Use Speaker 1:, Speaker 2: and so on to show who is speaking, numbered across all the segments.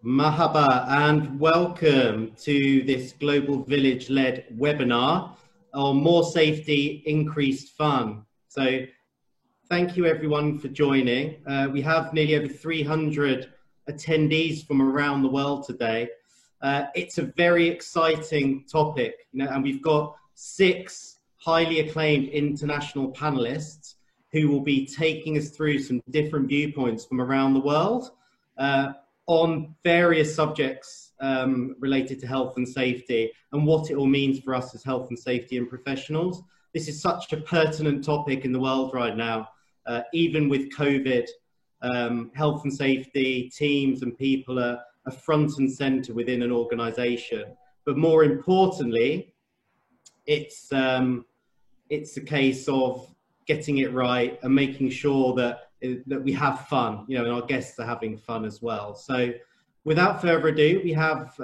Speaker 1: Mahaba and welcome to this Global Village-led webinar on more safety, increased fun. So thank you everyone for joining. We have nearly over 300 attendees from around the world today. It's a very exciting topic, and we've got 6 highly acclaimed international panelists who will be taking us through some different viewpoints from around the world on various subjects related to health and safety and what it all means for us as health and safety and professionals. This is such a pertinent topic in the world right now. Even with COVID, health and safety teams and people are front and center within an organization. But more importantly, it's a case of getting it right and making sure that we have fun, and our guests are having fun as well. So without further ado, we have,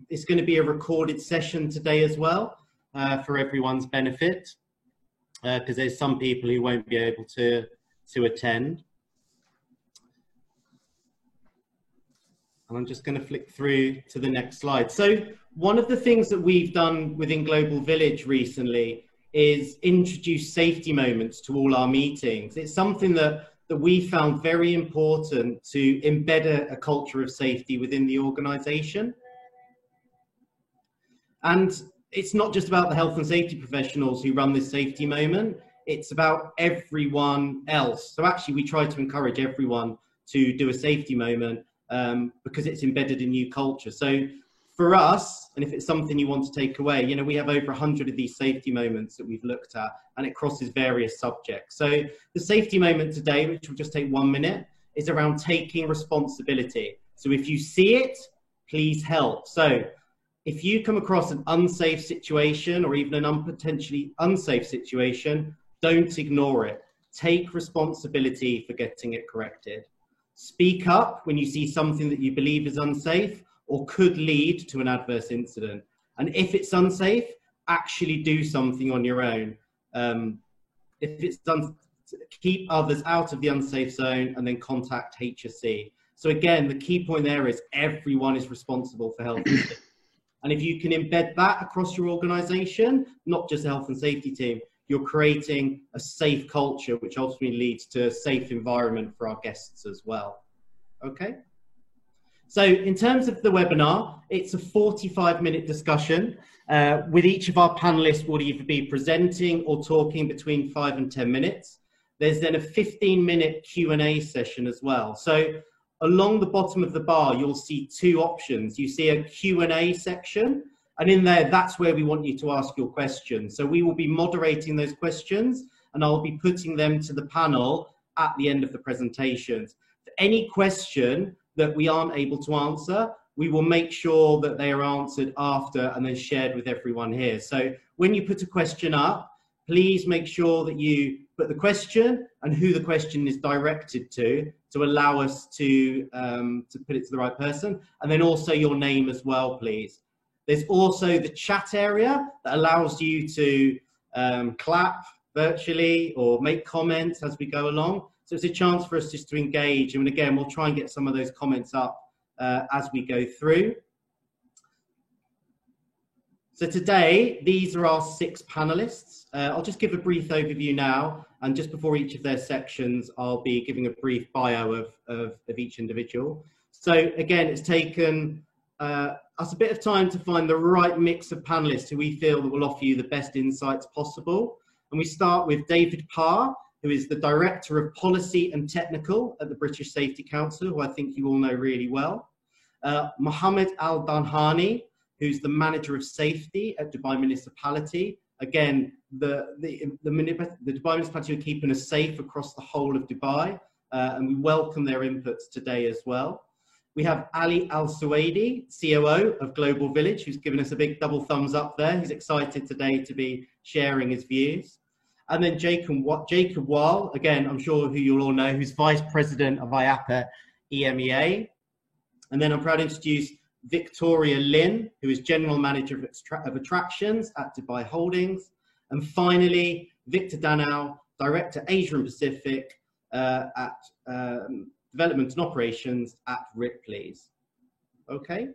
Speaker 1: it's going to be a recorded session today as well for everyone's benefit, because there's some people who won't be able to attend. And I'm just going to flick through to the next slide. So one of the things that we've done within Global Village recently is introduce safety moments to all our meetings. It's something that we found very important to embed a culture of safety within the organization. And it's not just about the health and safety professionals who run this safety moment, it's about everyone else. So actually we try to encourage everyone to do a safety moment because it's embedded in new culture. So for us, and if it's something you want to take away, we have over 100 of these safety moments that we've looked at, and it crosses various subjects. So the safety moment today, which will just take 1 minute, is around taking responsibility. So if you see it, please help. So if you come across an unsafe situation or even an potentially unsafe situation, don't ignore it. Take responsibility for getting it corrected. Speak up when you see something that you believe is unsafe or could lead to an adverse incident. And if it's unsafe, actually do something on your own. If it's done, keep others out of the unsafe zone and then contact HSE. So again, the key point there is everyone is responsible for health and safety. And if you can embed that across your organization, not just the health and safety team, you're creating a safe culture, which ultimately leads to a safe environment for our guests as well. Okay? So in terms of the webinar, it's a 45-minute discussion with each of our panelists will either be presenting or talking between 5 and 10 minutes. There's then a 15-minute Q&A session as well. So along the bottom of the bar, you'll see 2 options. You see a Q&A section, and in there, that's where we want you to ask your questions. So we will be moderating those questions, and I'll be putting them to the panel at the end of the presentations. For any question that we aren't able to answer, we will make sure that they are answered after and then shared with everyone here. So when you put a question up, please make sure that you put the question and who the question is directed to allow us to put it to the right person, and then also your name as well, please. There's also the chat area that allows you to clap virtually or make comments as we go along. So it's a chance for us just to engage. And again, we'll try and get some of those comments up as we go through. So today, these are our 6 panelists. I'll just give a brief overview now. And just before each of their sections, I'll be giving a brief bio of each individual. So again, it's taken us a bit of time to find the right mix of panelists who we feel that will offer you the best insights possible. And we start with David Parr, who is the Director of Policy and Technical at the British Safety Council, who I think you all know really well. Mohammed Al-Danhani, who's the Manager of Safety at Dubai Municipality. Again, the Dubai Municipality are keeping us safe across the whole of Dubai, and we welcome their inputs today as well. We have Ali Al-Suwaidi, COO of Global Village, who's given us a big double thumbs up there. He's excited today to be sharing his views. And then Jacob Wall, again, I'm sure who you'll all know, who's Vice President of IAPA EMEA. And then I'm proud to introduce Victoria Lin, who is General Manager of Attractions at Dubai Holdings. And finally, Victor Danau, Director Asia and Pacific at Development and Operations at Ripley's. Okay.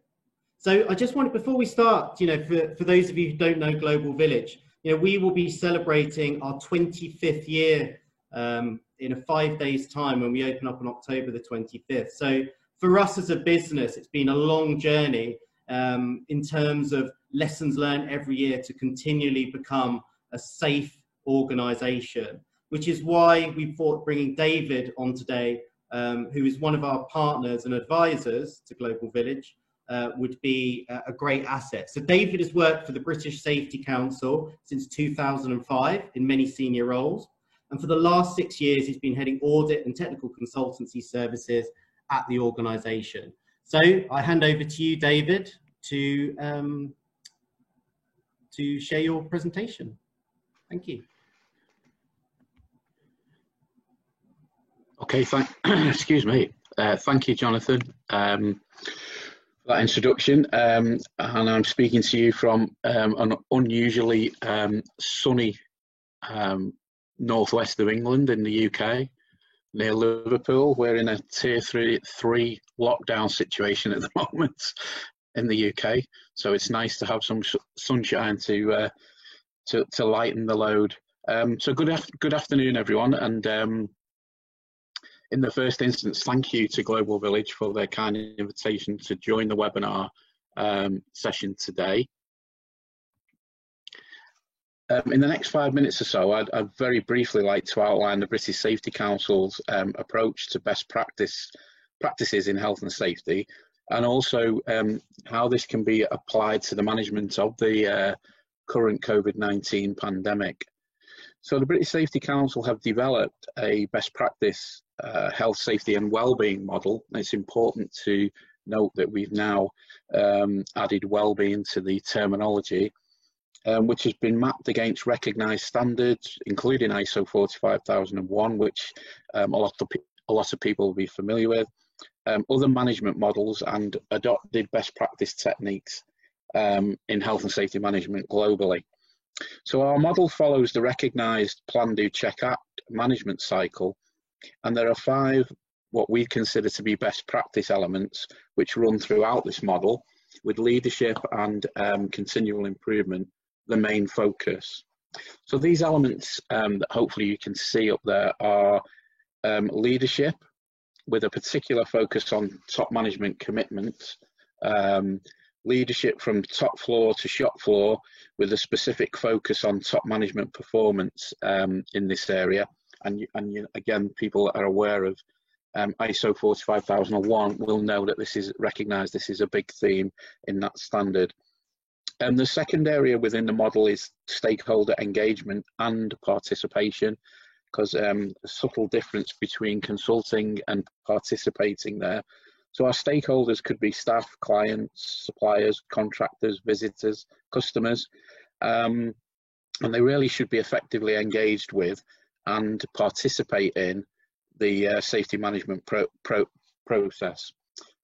Speaker 1: So I just wanted, before we start, for those of you who don't know Global Village, we will be celebrating our 25th year in a 5 days time when we open up on October the 25th. So for us as a business, it's been a long journey in terms of lessons learned every year to continually become a safe organization, which is why we thought bringing David on today, who is one of our partners and advisors to Global Village, would be a great asset. So David has worked for the British Safety Council since 2005 in many senior roles. And for the last 6 years, he's been heading audit and technical consultancy services at the organisation. So I hand over to you, David, to share your presentation. Thank you.
Speaker 2: Okay, excuse me. Thank you, Jonathan, for that introduction. And I'm speaking to you from an unusually sunny northwest of England in the UK, near Liverpool. We're in a tier 3 lockdown situation at the moment in the UK, so it's nice to have some sunshine to lighten the load. So good afternoon, everyone, and in the first instance, thank you to Global Village for their kind invitation to join the webinar session today. In the next 5 minutes or so, I'd very briefly like to outline the British Safety Council's approach to best practices in health and safety, and also how this can be applied to the management of the current COVID-19 pandemic. So the British Safety Council have developed a best practice health, safety and wellbeing model. It's important to note that we've now added wellbeing to the terminology, which has been mapped against recognised standards, including ISO 45001, which a lot of people will be familiar with, other management models and adopted best practice techniques in health and safety management globally. So our model follows the recognised Plan, Do, Check, Act management cycle, and there are 5 what we consider to be best practice elements which run throughout this model, with leadership and continual improvement the main focus. So these elements that hopefully you can see up there are leadership, with a particular focus on top management commitments, leadership from top floor to shop floor, with a specific focus on top management performance in this area. And again, people that are aware of ISO 45001 will know that this is recognised, this is a big theme in that standard. And the second area within the model is stakeholder engagement and participation, because a subtle difference between consulting and participating there. So our stakeholders could be staff, clients, suppliers, contractors, visitors, customers, and they really should be effectively engaged with and participate in the safety management process.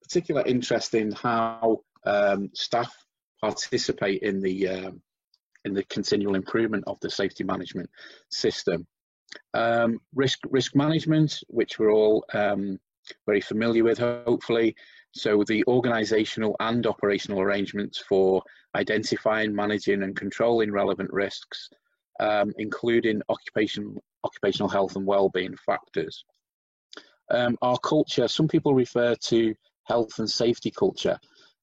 Speaker 2: Particular interest in how staff participate in the continual improvement of the safety management system. Risk management, which we're all very familiar with, hopefully. So the organisational and operational arrangements for identifying, managing and controlling relevant risks, including occupational health and wellbeing factors. Our culture, some people refer to health and safety culture.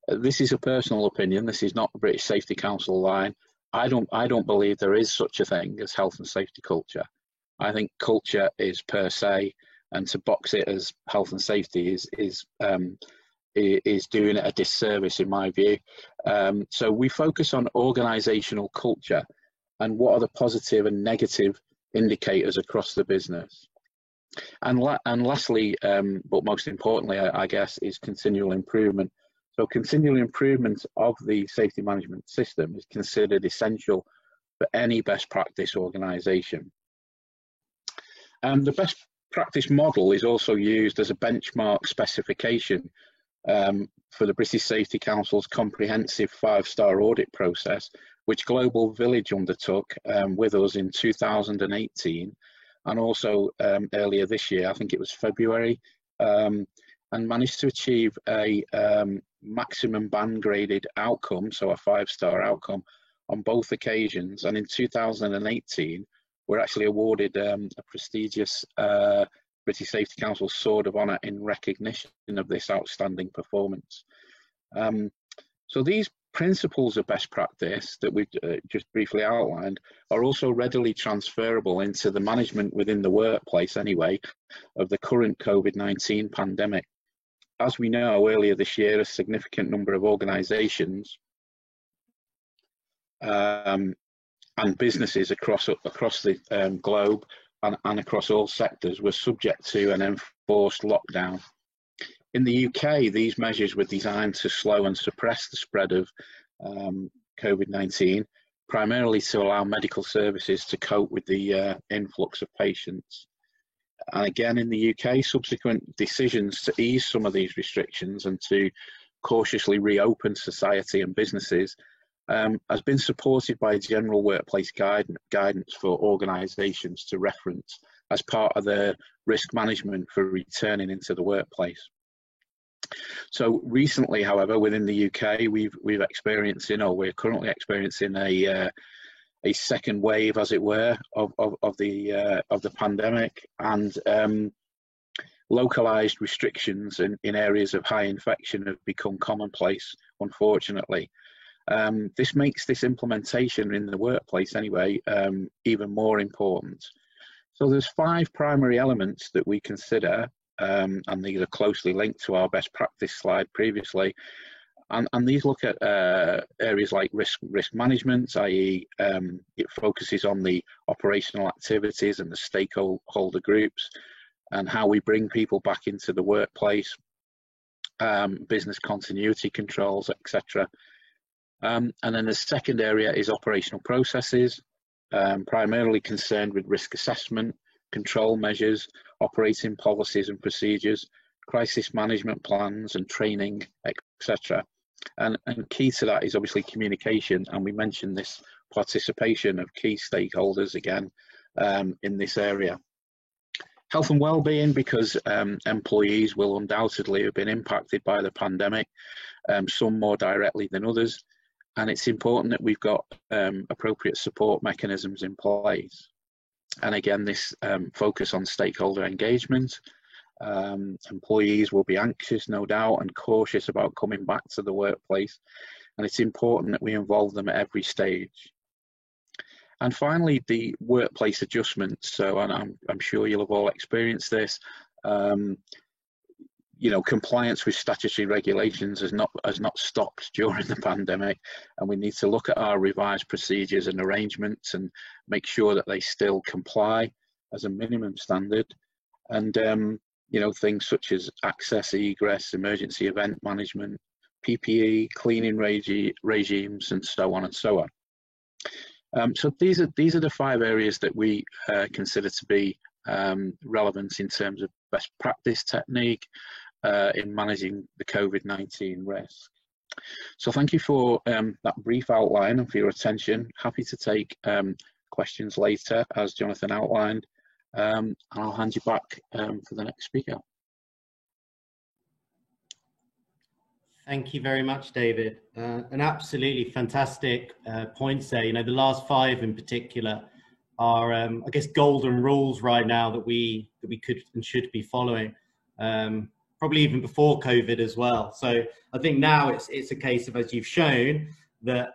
Speaker 2: This is a personal opinion. This is not the British Safety Council line. I don't believe there is such a thing as health and safety culture. I think culture is per se, and to box it as health and safety is doing it a disservice in my view. So we focus on organisational culture and what are the positive and negative indicators across the business. And lastly, but most importantly, I guess, is continual improvement. So continual improvement of the safety management system is considered essential for any best practice organisation. The best practice model is also used as a benchmark specification for the British Safety Council's comprehensive 5-star audit process, which Global Village undertook with us in 2018, and also earlier this year, I think it was February, and managed to achieve a maximum band graded outcome, so a 5-star outcome, on both occasions. And in 2018, we're actually awarded a prestigious British Safety Council Sword of Honour in recognition of this outstanding performance. So these principles of best practice that we've just briefly outlined are also readily transferable into the management within the workplace anyway of the current COVID-19 pandemic. As we know, earlier this year, a significant number of organisations and businesses across the globe and across all sectors were subject to an enforced lockdown. In the UK, these measures were designed to slow and suppress the spread of COVID-19, primarily to allow medical services to cope with the influx of patients. And again, in the UK, subsequent decisions to ease some of these restrictions and to cautiously reopen society and businesses has been supported by general workplace guidance for organisations to reference as part of their risk management for returning into the workplace. So recently, however, within the UK, we're currently experiencing a second wave, as it were, of the pandemic, and localised restrictions in areas of high infection have become commonplace, unfortunately. This makes this implementation in the workplace anyway even more important. So there's 5 primary elements that we consider, and these are closely linked to our best practice slide previously. And these look at areas like risk management, i.e. it focuses on the operational activities and the stakeholder groups and how we bring people back into the workplace, business continuity controls, etc. And then the second area is operational processes, primarily concerned with risk assessment, control measures, operating policies and procedures, crisis management plans and training, etc. And key to that is obviously communication, and we mentioned this participation of key stakeholders again in this area. Health and well-being, because employees will undoubtedly have been impacted by the pandemic, some more directly than others, and it's important that we've got appropriate support mechanisms in place. And again, this focus on stakeholder engagement. Employees will be anxious, no doubt, and cautious about coming back to the workplace, and it's important that we involve them at every stage. And finally, the workplace adjustments. So, and I'm sure you'll have all experienced this. Compliance with statutory regulations has not stopped during the pandemic, and we need to look at our revised procedures and arrangements and make sure that they still comply as a minimum standard. And things such as access, egress, emergency event management, PPE, cleaning regimes, and so on and so on. So these are the 5 areas that we consider to be relevant in terms of best practice technique in managing the COVID-19 risk. So thank you for that brief outline and for your attention. Happy to take questions later, as Jonathan outlined. And I'll hand you back for the next speaker.
Speaker 1: Thank you very much, David. An absolutely fantastic points there. The last 5 in particular are, I guess, golden rules right now that we could and should be following, probably even before COVID as well. So I think now it's a case of, as you've shown, that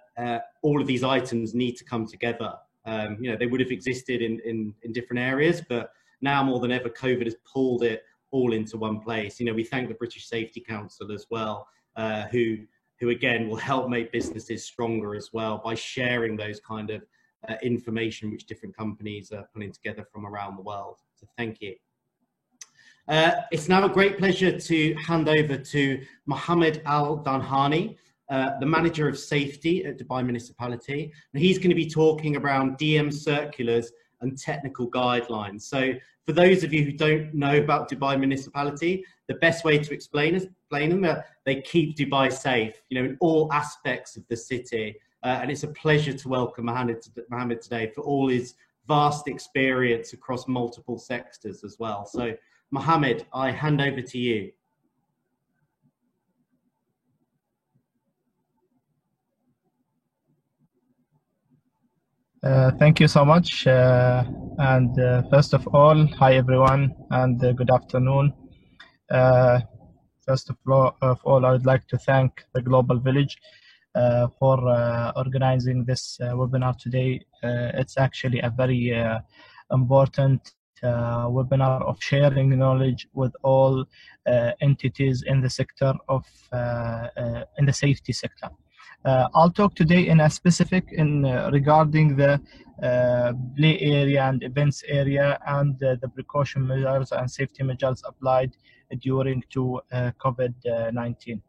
Speaker 1: all of these items need to come together. They would have existed in different areas, but now more than ever, COVID has pulled it all into one place. We thank the British Safety Council as well, who again will help make businesses stronger as well by sharing those kind of information which different companies are putting together from around the world. So thank you. It's now a great pleasure to hand over to Mohammed Al Danhani, the Manager of Safety at Dubai Municipality. And he's going to be talking around DM circulars and technical guidelines. So for those of you who don't know about Dubai Municipality, the best way to explain them that they keep Dubai safe, in all aspects of the city. And it's a pleasure to welcome Mohammed today for all his vast experience across multiple sectors as well. So Mohammed, I hand over to you.
Speaker 3: Thank you so much. First of all, hi everyone, and good afternoon. First of all, I would like to thank the Global Village for organizing this webinar today. It's actually a very important webinar of sharing knowledge with all entities in the sector of in the safety sector. I'll talk today in a specific regarding the play area and events area and the precaution measures and safety measures applied during to COVID-19.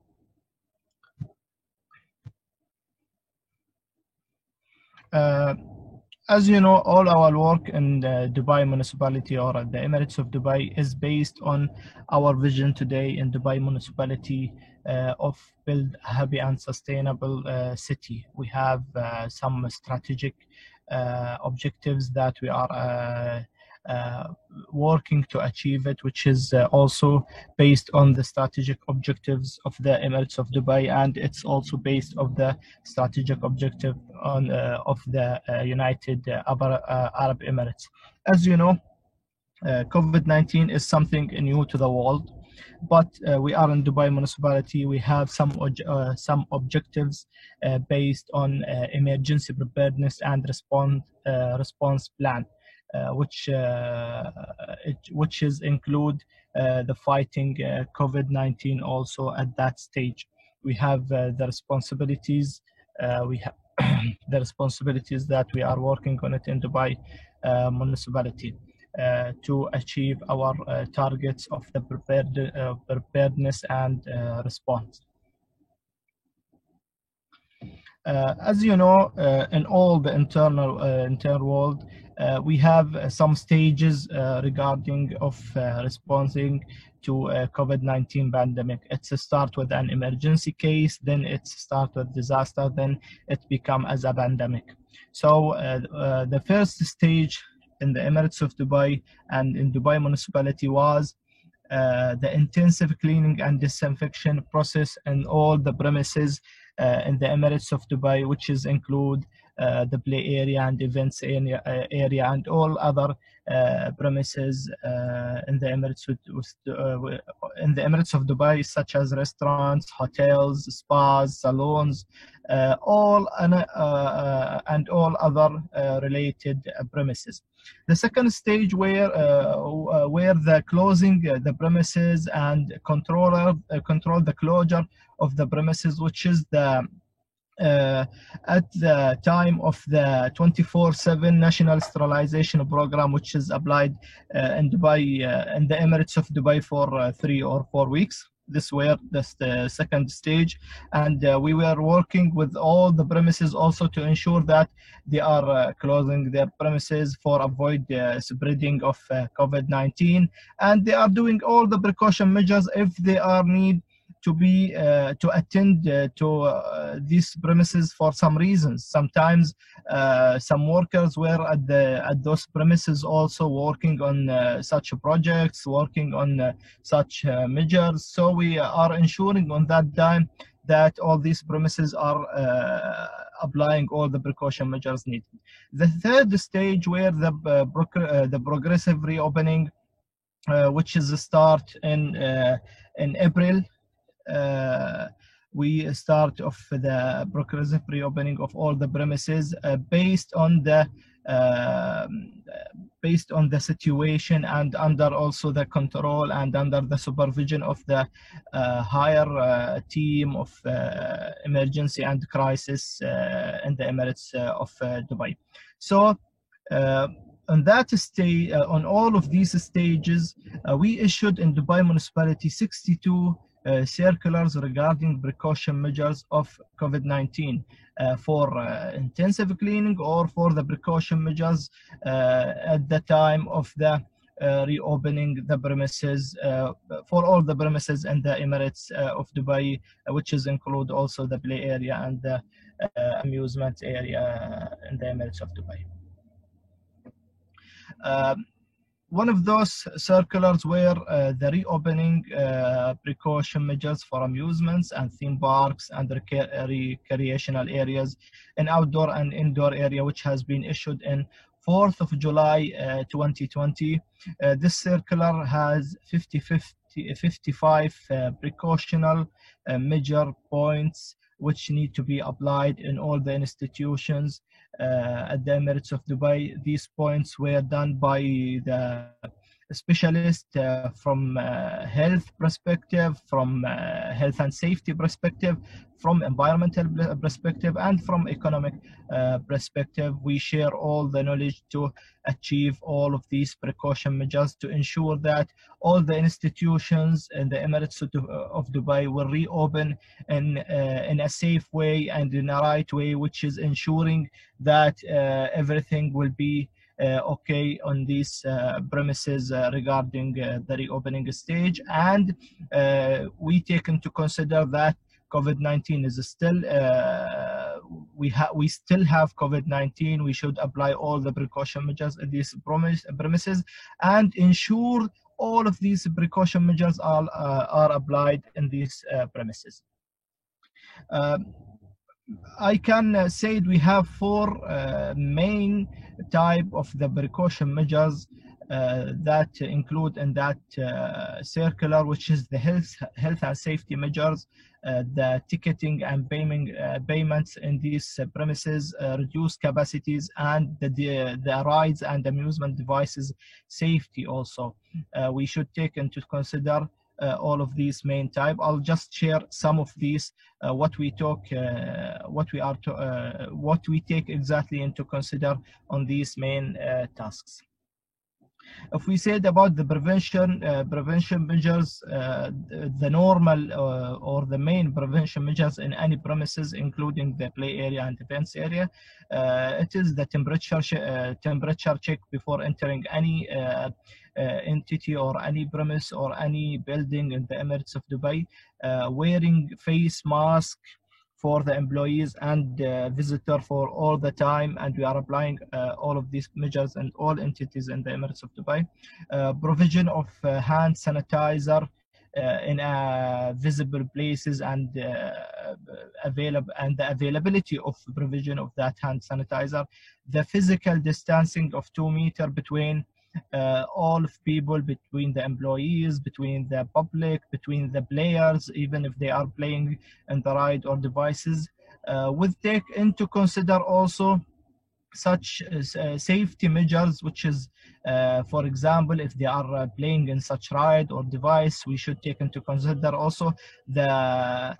Speaker 3: As you know, all our work in the Dubai municipality or the Emirates of Dubai is based on our vision today in Dubai municipality of build a happy and sustainable city. We have some strategic objectives that we are working to achieve it, which is also based on the strategic objectives of the Emirates of Dubai, and it's also based on the strategic objective on of the United Arab Emirates. As you know, COVID-19 is something new to the world, but we are in Dubai municipality. We have some objectives based on emergency preparedness and response plan. Which is include the fighting COVID-19 also at that stage. We have the responsibilities. We have the responsibilities that we are working on it in Dubai municipality to achieve our targets of the preparedness and response. As you know, in all the internal world, we have some stages regarding of responding to COVID-19 pandemic. It's a start with an emergency case, then it's start with disaster, then it become as a pandemic. So the first stage in the Emirates of Dubai and in Dubai municipality was the intensive cleaning and disinfection process in all the premises in the Emirates of Dubai, which is include the play area and events area and all other premises in the Emirates of Dubai, such as restaurants, hotels, spas, salons, all and all other related premises. The second stage where the closing the premises and control the closure of the premises, which is the at the time of the 24/7 national sterilization program, which is applied in Dubai, in the Emirates of Dubai for 3 or 4 weeks. This were the second stage, and we were working with all the premises also to ensure that they are closing their premises for avoid spreading of COVID-19, and they are doing all the precaution measures if they are need to be to attend to these premises for some reasons. Sometimes some workers were at those premises also working on such projects, working on such measures. So we are ensuring on that time that all these premises are applying all the precaution measures needed. The third stage where the progressive reopening, which is the start in April. We start off the progressive reopening of all the premises based on the situation and under also the control and under the supervision of the higher team of emergency and crisis in the Emirates of Dubai. So on that stage, on all of these stages, we issued in Dubai municipality 62 circulars regarding precaution measures of COVID-19 for intensive cleaning or for the precaution measures at the time of the reopening the premises for all the premises in the Emirates of Dubai, which is include also the play area and the amusement area in the Emirates of Dubai. One of those circulars were the reopening precaution measures for amusements and theme parks and recreational areas in outdoor and indoor area, which has been issued in 4th of July 2020. This circular has 55 precautional measure points which need to be applied in all the institutions at the Emirates of Dubai. These points were done by the specialist from health perspective, from health and safety perspective, from environmental perspective, and from economic perspective. We share all the knowledge to achieve all of these precaution measures to ensure that all the institutions in the Emirates of Dubai will reopen in a safe way and in a right way, which is ensuring that everything will be okay on these premises regarding the reopening stage. And we take into consider that COVID-19 is still, we still have COVID-19. We should apply all the precaution measures in these premises and ensure all of these precaution measures are applied in these premises. I can say we have four main type of the precaution measures that include in that circular, which is the health and safety measures, the ticketing and payments in these premises, reduced capacities, and the rides and amusement devices safety also. We should take into consider all of these main type. I'll just share some of these, what we take exactly into consider on these main tasks. If we said about the prevention measures, the normal or the main prevention measures in any premises, including the play area and events area, it is the temperature check before entering any entity or any premise or any building in the Emirates of Dubai, wearing face mask for the employees and visitor for all the time, and we are applying all of these measures and all entities in the Emirates of Dubai. Provision of hand sanitizer in visible places and the availability of provision of that hand sanitizer. The physical distancing of 2 meters between all of people, between the employees, between the public, between the players, even if they are playing in the ride or devices. We'll take into consider also such safety measures, which is, for example, if they are playing in such ride or device, we should take into consider also the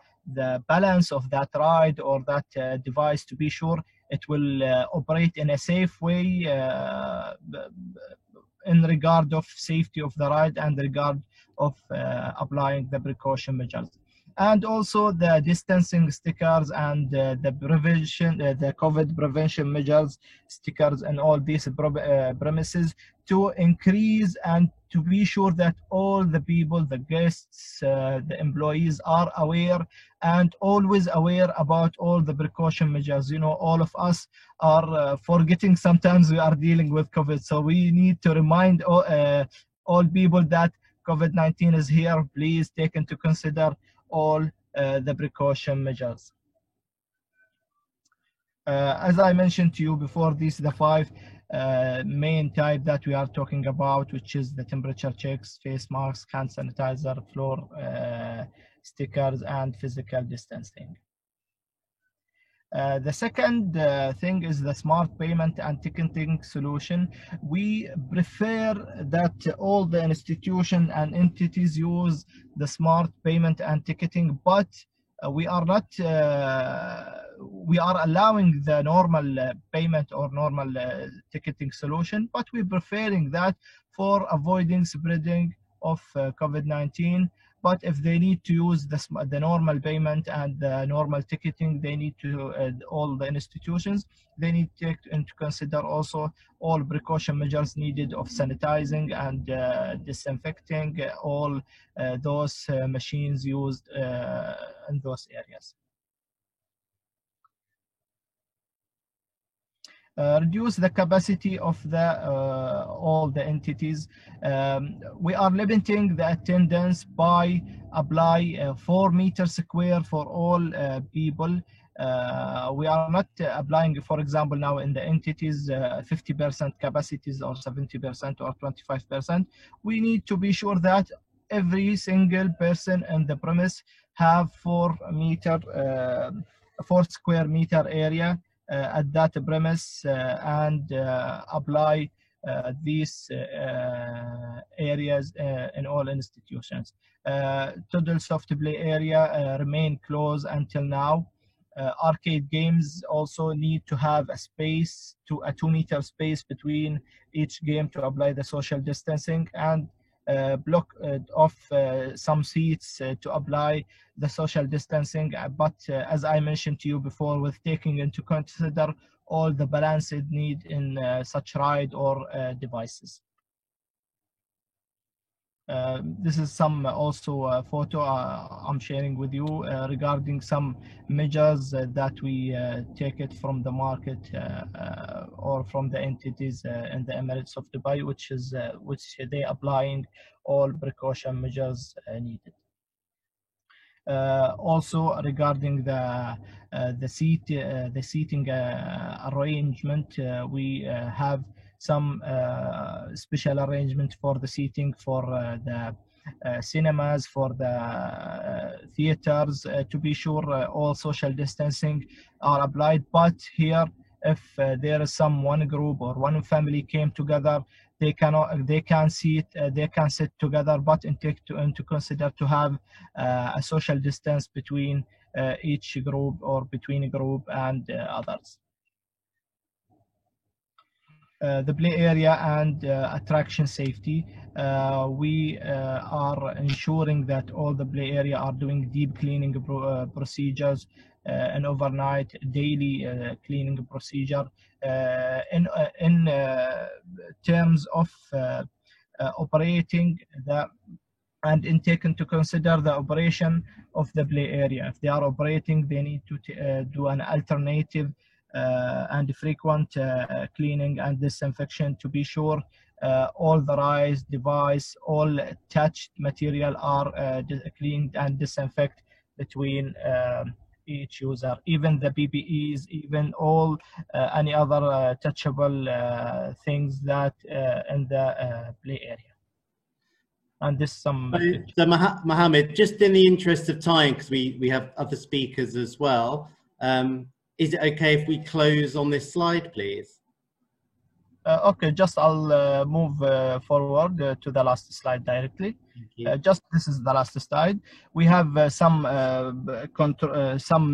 Speaker 3: balance of that ride or that device to be sure it will operate in a safe way in regard of safety of the ride and regard of applying the precaution measures. And also the distancing stickers and the prevention, the COVID prevention measures stickers and all these premises to increase and to be sure that all the people, the guests, the employees are aware and always aware about all the precaution measures. You know, all of us are forgetting sometimes we are dealing with COVID. So we need to remind all people that COVID-19 is here. Please take into consider all the precaution measures. As I mentioned to you before, these are the 5 main type that we are talking about, which is the temperature checks, face masks, hand sanitizer, floor stickers, and physical distancing. The second thing is the smart payment and ticketing solution. We prefer that all the institutions and entities use the smart payment and ticketing, but we are not, we are allowing the normal payment or normal ticketing solution, but we're preferring that for avoiding spreading of COVID-19. But if they need to use the normal payment and the normal ticketing, they need to, all the institutions, they need to take into consider also all precaution measures needed of sanitizing and disinfecting all those machines used in those areas. Reduce the capacity of all the entities. We are limiting the attendance by apply 4 meters square for all people. We are not applying, for example, now in the entities 50% capacities or 70% or 25%. We need to be sure that every single person in the premise have 4 square meter area at that premise, and apply these areas in all institutions. Total soft play area remain closed until now. Arcade games also need to have a space, a 2 meter space between each game to apply the social distancing, and block off some seats to apply the social distancing. But as I mentioned to you before, with taking into consider all the balanced need in such ride or devices. This is some also photo I'm sharing with you regarding some measures that we take it from the market or from the entities in the Emirates of Dubai, which they applying all precaution measures needed. Also regarding the seating arrangement, we have some special arrangement for the seating for the cinemas, for the theaters, to be sure all social distancing are applied. But here, if there is one group or one family came together, they can sit together, but into consider to have a social distance between each group or between a group and others. The play area and attraction safety. We are ensuring that all the play area are doing deep cleaning procedures and overnight daily cleaning procedure. In terms of operating and in taken to consider the operation of the play area. If they are operating, they need to do an alternative and frequent cleaning and disinfection to be sure all the rides, device, all touched material are cleaned and disinfected between each user, even the PPEs, even all any other touchable things that in the play area. And this some.
Speaker 1: So Mohammed, just in the interest of time, because we have other speakers as well. Is it okay if we close on this slide, please?
Speaker 3: Okay, just I'll move forward to the last slide directly. Just this is the last slide. We have some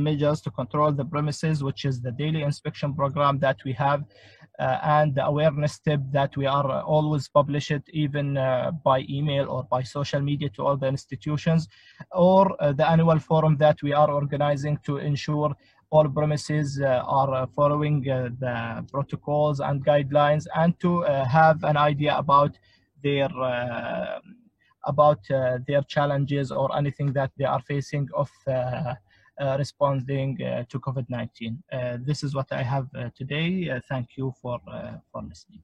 Speaker 3: measures to control the premises, which is the daily inspection program that we have, and the awareness tip that we are always publish it, even by email or by social media to all the institutions, or the annual forum that we are organizing to ensure all premises are following the protocols and guidelines, and to have an idea about their challenges or anything that they are facing of responding to COVID-19. This is what I have today. Thank you for listening.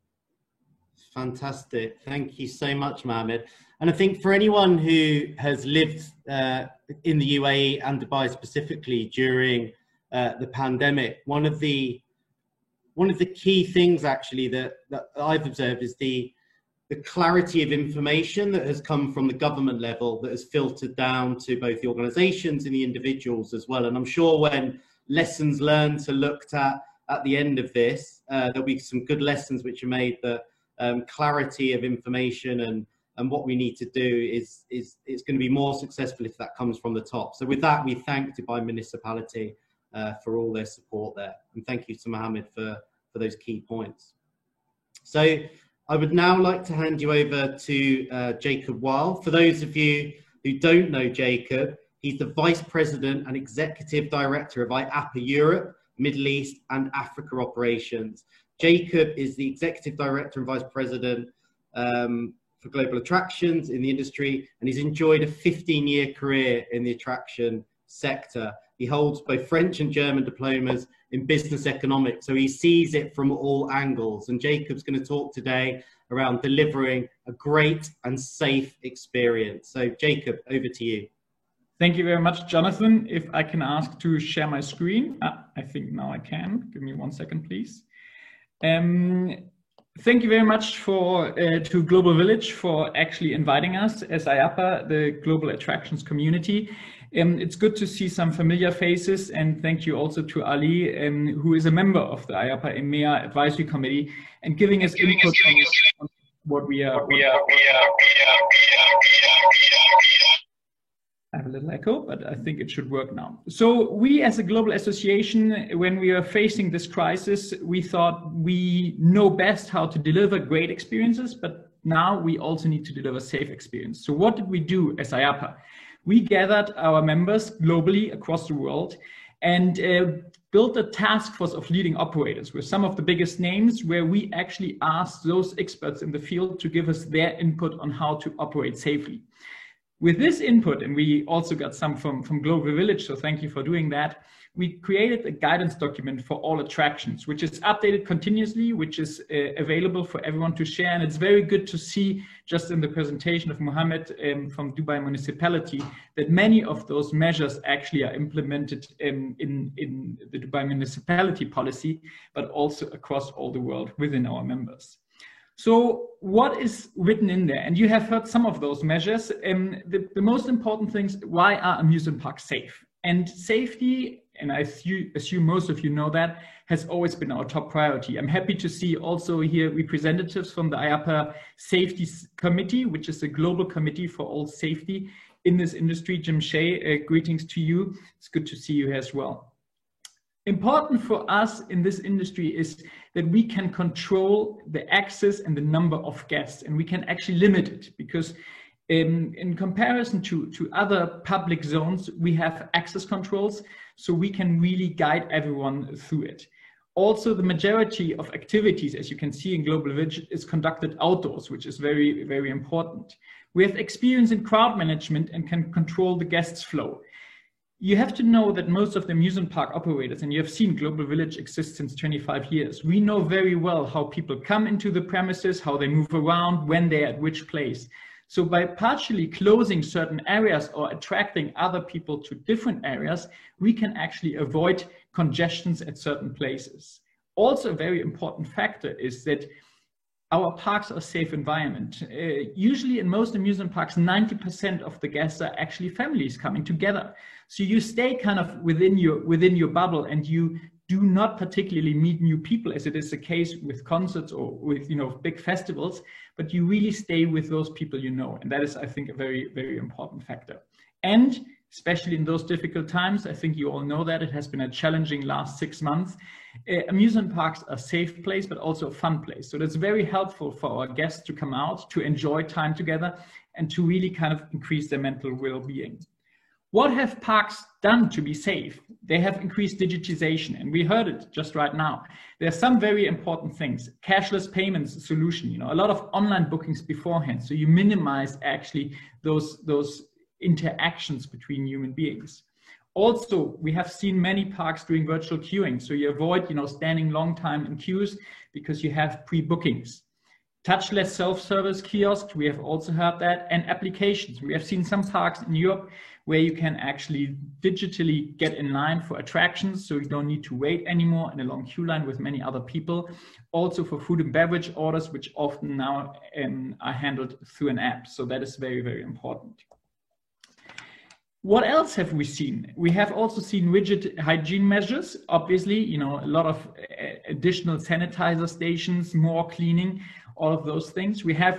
Speaker 1: Fantastic. Thank you so much, Mohammed. And I think for anyone who has lived in the UAE and Dubai specifically during the pandemic, one of the key things actually that I've observed is the clarity of information that has come from the government level that has filtered down to both the organizations and the individuals as well. And I'm sure when lessons learned are looked at the end of this, there'll be some good lessons which are made, that clarity of information and what we need to do is going to be more successful if that comes from the top. So with that, we thank Dubai Municipality for all their support there. And thank you to Mohammed for those key points. So I would now like to hand you over to Jacob Weil. For those of you who don't know Jacob, he's the Vice President and Executive Director of IAPA Europe, Middle East and Africa Operations. Jacob is the Executive Director and Vice President for Global Attractions in the industry, and he's enjoyed a 15-year career in the attraction sector. He holds both French and German diplomas in business economics, so he sees it from all angles. And Jacob's going to talk today around delivering a great and safe experience. So Jacob, over to you.
Speaker 4: Thank you very much, Jonathan. If I can ask to share my screen. I think now I can. Give me 1 second, please. Thank you very much to Global Village for actually inviting us as IAPA, the Global Attractions community. It's good to see some familiar faces, and thank you also to Ali, who is a member of the IAPA EMEA Advisory Committee, and giving us input on what we are. I have a little echo, but I think it should work now. So we as a global association, when we are facing this crisis, we thought we know best how to deliver great experiences, but now we also need to deliver safe experience. So what did we do as IAPA? We gathered our members globally across the world and built a task force of leading operators with some of the biggest names, where we actually asked those experts in the field to give us their input on how to operate safely. With this input, and we also got some from Global Village, so thank you for doing that, we created a guidance document for all attractions, which is updated continuously, which is available for everyone to share. And it's very good to see, just in the presentation of Mohammed from Dubai Municipality, that many of those measures actually are implemented in the Dubai Municipality policy, but also across all the world within our members. So what is written in there? And you have heard some of those measures. The most important things, why are amusement parks safe? And safety, and I assume most of you know that, has always been our top priority. I'm happy to see also here representatives from the IAPA Safety Committee, which is a global committee for all safety in this industry. Jim Shea, greetings to you. It's good to see you as well. Important for us in this industry is that we can control the access and the number of guests, and we can actually limit it, because in comparison to other public zones, we have access controls, so we can really guide everyone through it. Also, the majority of activities, as you can see in Global Village, is conducted outdoors, which is very, very important. We have experience in crowd management and can control the guests' flow. You have to know that most of the amusement park operators, and you have seen Global Village exist since 25 years, we know very well how people come into the premises, how they move around, when they're at which place. So by partially closing certain areas or attracting other people to different areas, we can actually avoid congestions at certain places. Also, a very important factor is that our parks are a safe environment. Usually in most amusement parks, 90% of the guests are actually families coming together. So you stay kind of within your bubble, and you do not particularly meet new people, as it is the case with concerts or with big festivals, but you really stay with those people you know. And that is, I think, a very, very important factor. And especially in those difficult times, I think you all know that it has been a challenging last 6 months. Amusement parks are a safe place, but also a fun place. So that's very helpful for our guests to come out, to enjoy time together, and to really kind of increase their mental well-being. What have parks done to be safe? They have increased digitization, and we heard it just right now. There are some very important things. Cashless payments solution, a lot of online bookings beforehand, so you minimize actually those interactions between human beings. Also, we have seen many parks doing virtual queuing, so you avoid standing long time in queues because you have pre-bookings. Touchless self-service kiosks, we have also heard that, and applications. We have seen some parks in Europe where you can actually digitally get in line for attractions, so you don't need to wait anymore in a long queue line with many other people. Also for food and beverage orders, which often now are handled through an app. So that is very, very important. What else have we seen? We have also seen rigid hygiene measures. Obviously, a lot of additional sanitizer stations, more cleaning, all of those things. We have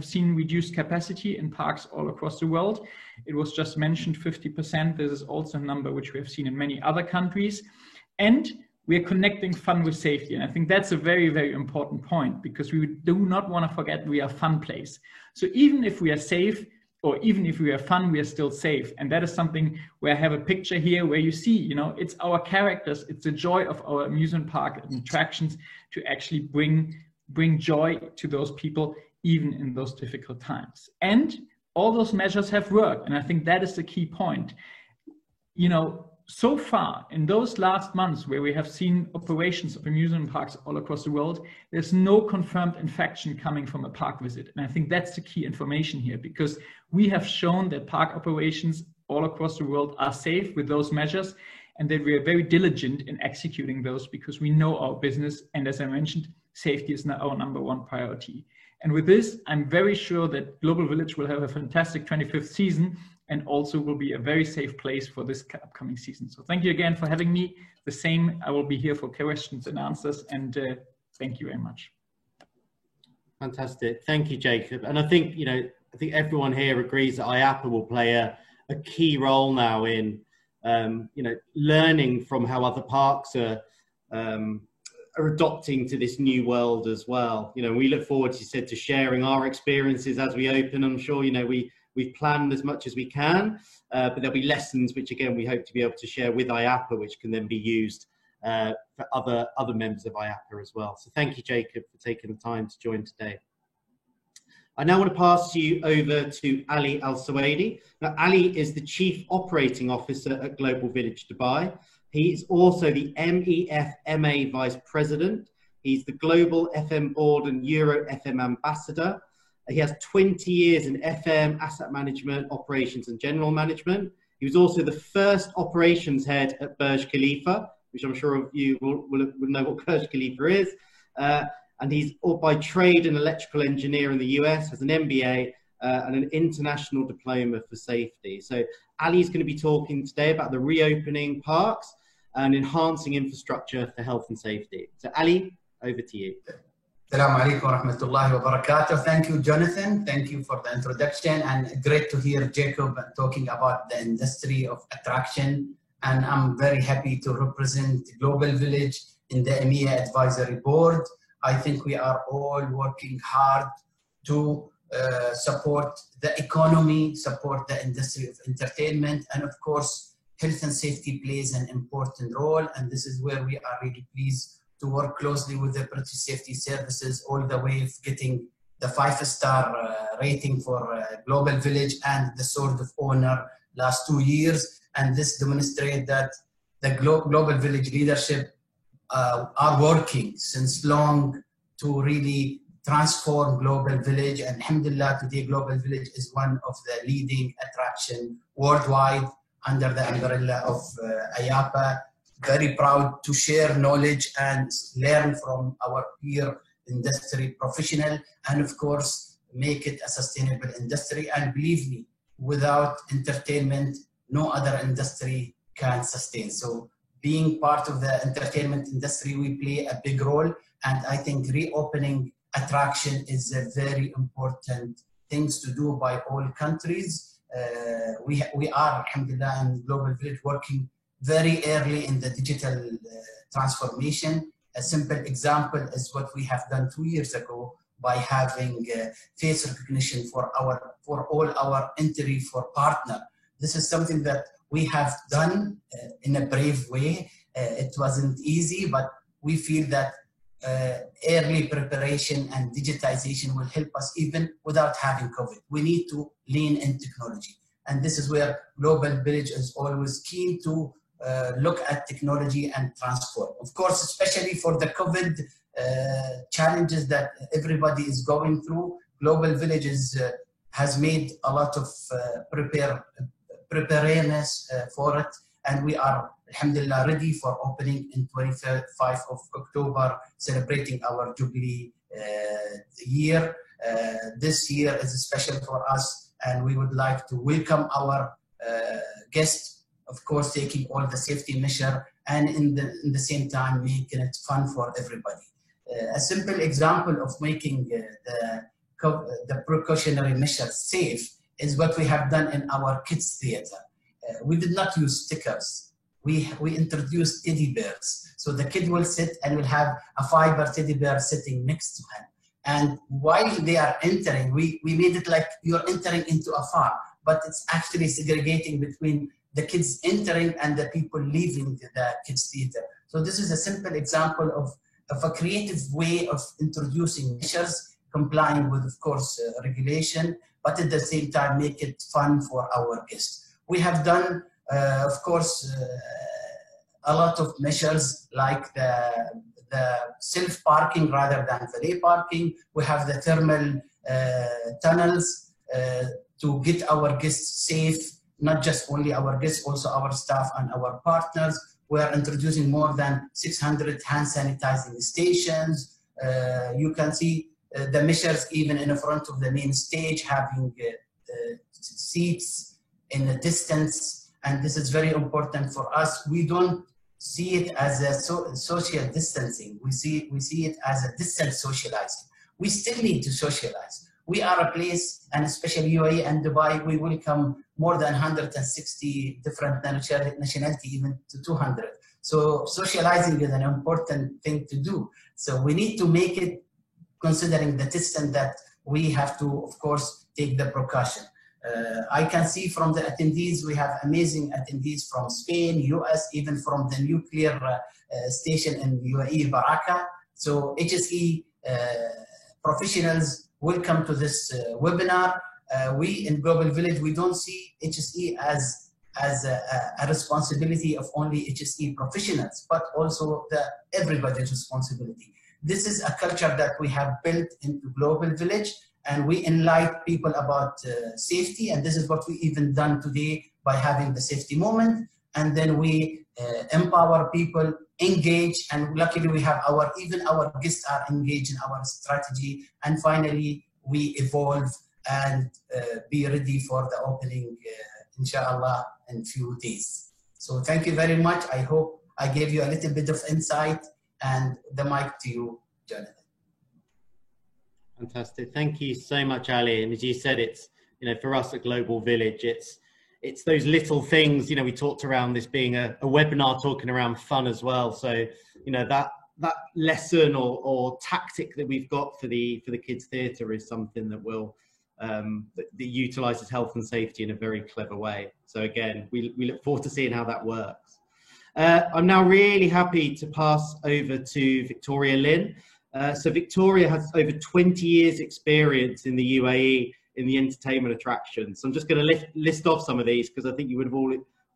Speaker 4: seen reduced capacity in parks all across the world. It was just mentioned 50%. This is also a number which we have seen in many other countries. And we are connecting fun with safety. And I think that's a very, very important point, because we do not want to forget we are a fun place. So even if we are safe, or even if we are fun, we are still safe. And that is something where I have a picture here where you see, it's our characters, it's the joy of our amusement park and attractions to actually bring joy to those people, even in those difficult times. And all those measures have worked. And I think that is the key point. so far, in those last months where we have seen operations of amusement parks all across the world, there's no confirmed infection coming from a park visit. And I think that's the key information here, because we have shown that park operations all across the world are safe with those measures, and that we are very diligent in executing those because we know our business. And as I mentioned, safety is our #1 priority. And with this, I'm very sure that Global Village will have a fantastic 25th season, and also will be a very safe place for this upcoming season. So thank you again for having me. The same, I will be here for questions and answers, and thank you very much.
Speaker 1: Fantastic. Thank you, Jacob. And I think, I think everyone here agrees that IAAPA will play a key role now in, learning from how other parks are adopting to this new world as well. We look forward, as you said, to sharing our experiences as we open. I'm sure, we've planned as much as we can, but there'll be lessons which, again, we hope to be able to share with IAAPA, which can then be used for other members of IAAPA as well. So thank you, Jacob, for taking the time to join today. I now want to pass you over to Ali Al-Suwaidi. Now, Ali is the Chief Operating Officer at Global Village Dubai. He is also the MEF-MA Vice President. He's the Global FM Board and Euro FM Ambassador. He has 20 years in FM, asset management, operations and general management. He was also the first operations head at Burj Khalifa, which I'm sure of you will know what Burj Khalifa is. And he's by trade an electrical engineer in the US, has an MBA and an international diploma for safety. So Ali is going to be talking today about the reopening parks and enhancing infrastructure for health and safety. So Ali, over to you.
Speaker 5: Assalamu alaikum wa rahmatullahi wa barakatuh. Thank you, Jonathan. Thank you for the introduction, and great to hear Jacob talking about the industry of attraction. And I'm very happy to represent Global Village in the EMEA Advisory Board. I think we are all working hard to support the economy, support the industry of entertainment, and of course, health and safety plays an important role. And this is where we are really pleased to work closely with the British Safety Services, all the way of getting the 5-star rating for Global Village and the Sword of Honor last 2 years. And this demonstrates that the Global Village leadership are working since long to really transform Global Village. And alhamdulillah, today Global Village is one of the leading attraction worldwide under the umbrella of IAAPA. Very proud to share knowledge and learn from our peer industry professional, and of course, make it a sustainable industry. And believe me, without entertainment, no other industry can sustain. So being part of the entertainment industry, we play a big role. And I think reopening attraction is a very important things to do by all countries. We are, alhamdulillah, in Global Village working very early in the digital transformation. A simple example is what we have done 2 years ago by having face recognition for all our entry for partner. This is something that we have done in a brave way. It wasn't easy, but we feel that early preparation and digitization will help us even without having COVID. We need to lean in technology. And this is where Global Village is always keen to look at technology and transform. Of course, especially for the COVID challenges that everybody is going through, Global Village has made a lot of preparedness for it. And we are, alhamdulillah, ready for opening in 25th of October, celebrating our Jubilee year. This year is special for us, and we would like to welcome our guests, of course, taking all the safety measure, and in the same time making it fun for everybody. A simple example of making the precautionary measures safe is what we have done in our kids theater. We did not use stickers. We introduced teddy bears. So the kid will sit and will have a fiber teddy bear sitting next to him. And while they are entering, we made it like you're entering into a farm, but it's actually segregating between the kids entering and the people leaving the kids theater. So this is a simple example of a creative way of introducing measures, complying with, of course, regulation, but at the same time make it fun for our guests. We have done, of course, a lot of measures like the self-parking rather than valet parking. We have the thermal tunnels to get our guests safe, not just only our guests, also our staff and our partners. We are introducing more than 600 hand sanitizing stations. You can see the measures even in front of the main stage, having seats in a distance, and this is very important for us. We don't see it as a social distancing. We see it as a distance socializing. We still need to socialize. We are a place, and especially UAE and Dubai, we welcome more than 160 different nationality, even to 200. So socializing is an important thing to do. So we need to make it considering the distance that we have to, of course, take the precaution. I can see from the attendees, we have amazing attendees from Spain, US, even from the nuclear station in UAE, Baraka. So HSE professionals, welcome to this webinar. We in Global Village, we don't see HSE as a responsibility of only HSE professionals, but also everybody's responsibility. This is a culture that we have built into Global Village, and we enlighten people about safety, and this is what we even done today by having the safety moment. And then we empower people, engage, and luckily we have even our guests are engaged in our strategy. And finally, we evolve and be ready for the opening, inshallah, in few days. So thank you very much. I hope I gave you a little bit of insight, and the mic to you, Jonathan.
Speaker 1: Fantastic. Thank you so much, Ali. And as you said, it's, for us at Global Village, it's those little things, we talked around this being a webinar talking around fun as well. So, that lesson or tactic that we've got for the kids theatre is something that will, that utilizes health and safety in a very clever way. So again, we look forward to seeing how that works. I'm now really happy to pass over to Victoria Lynn. So Victoria has over 20 years experience in the UAE in the entertainment attractions. So I'm just going to list off some of these because I think you would have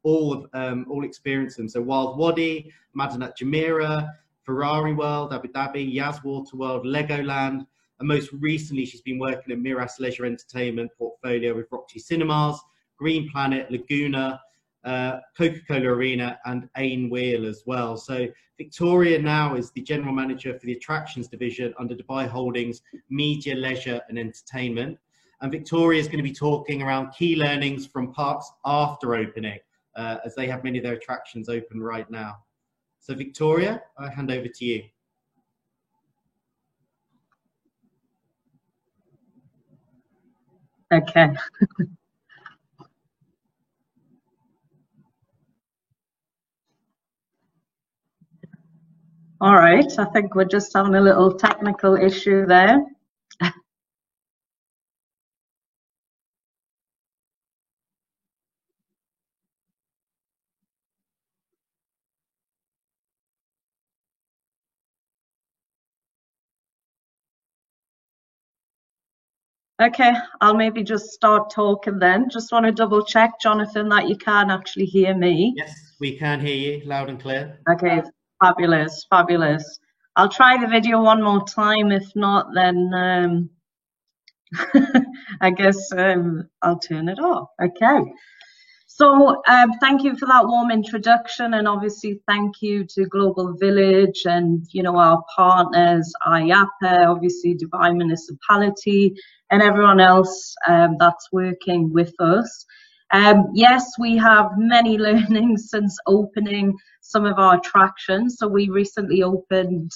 Speaker 1: all experienced them. So Wild Wadi, Madinat Jumeirah, Ferrari World, Abu Dhabi, Yas Water World, Legoland, and most recently she's been working at Miras Leisure Entertainment portfolio with Roxy Cinemas, Green Planet, Laguna, Coca-Cola Arena, and Ain Wheel as well. So Victoria now is the general manager for the attractions division under Dubai Holdings Media, Leisure and Entertainment. And Victoria is going to be talking around key learnings from parks after opening, as they have many of their attractions open right now. So Victoria, I hand over to you.
Speaker 6: Okay. All right, I think we're just having a little technical issue there. Okay, I'll maybe just start talking then. Just want to double check, Jonathan, that you can actually hear me.
Speaker 1: Yes, we can hear you loud and clear.
Speaker 6: Okay, fabulous, fabulous. I'll try the video one more time. If not, then I guess I'll turn it off. Okay. So thank you for that warm introduction, and obviously thank you to Global Village and, our partners, IAPA, obviously Dubai Municipality, and everyone else that's working with us. Yes, we have many learnings since opening some of our attractions. So we recently opened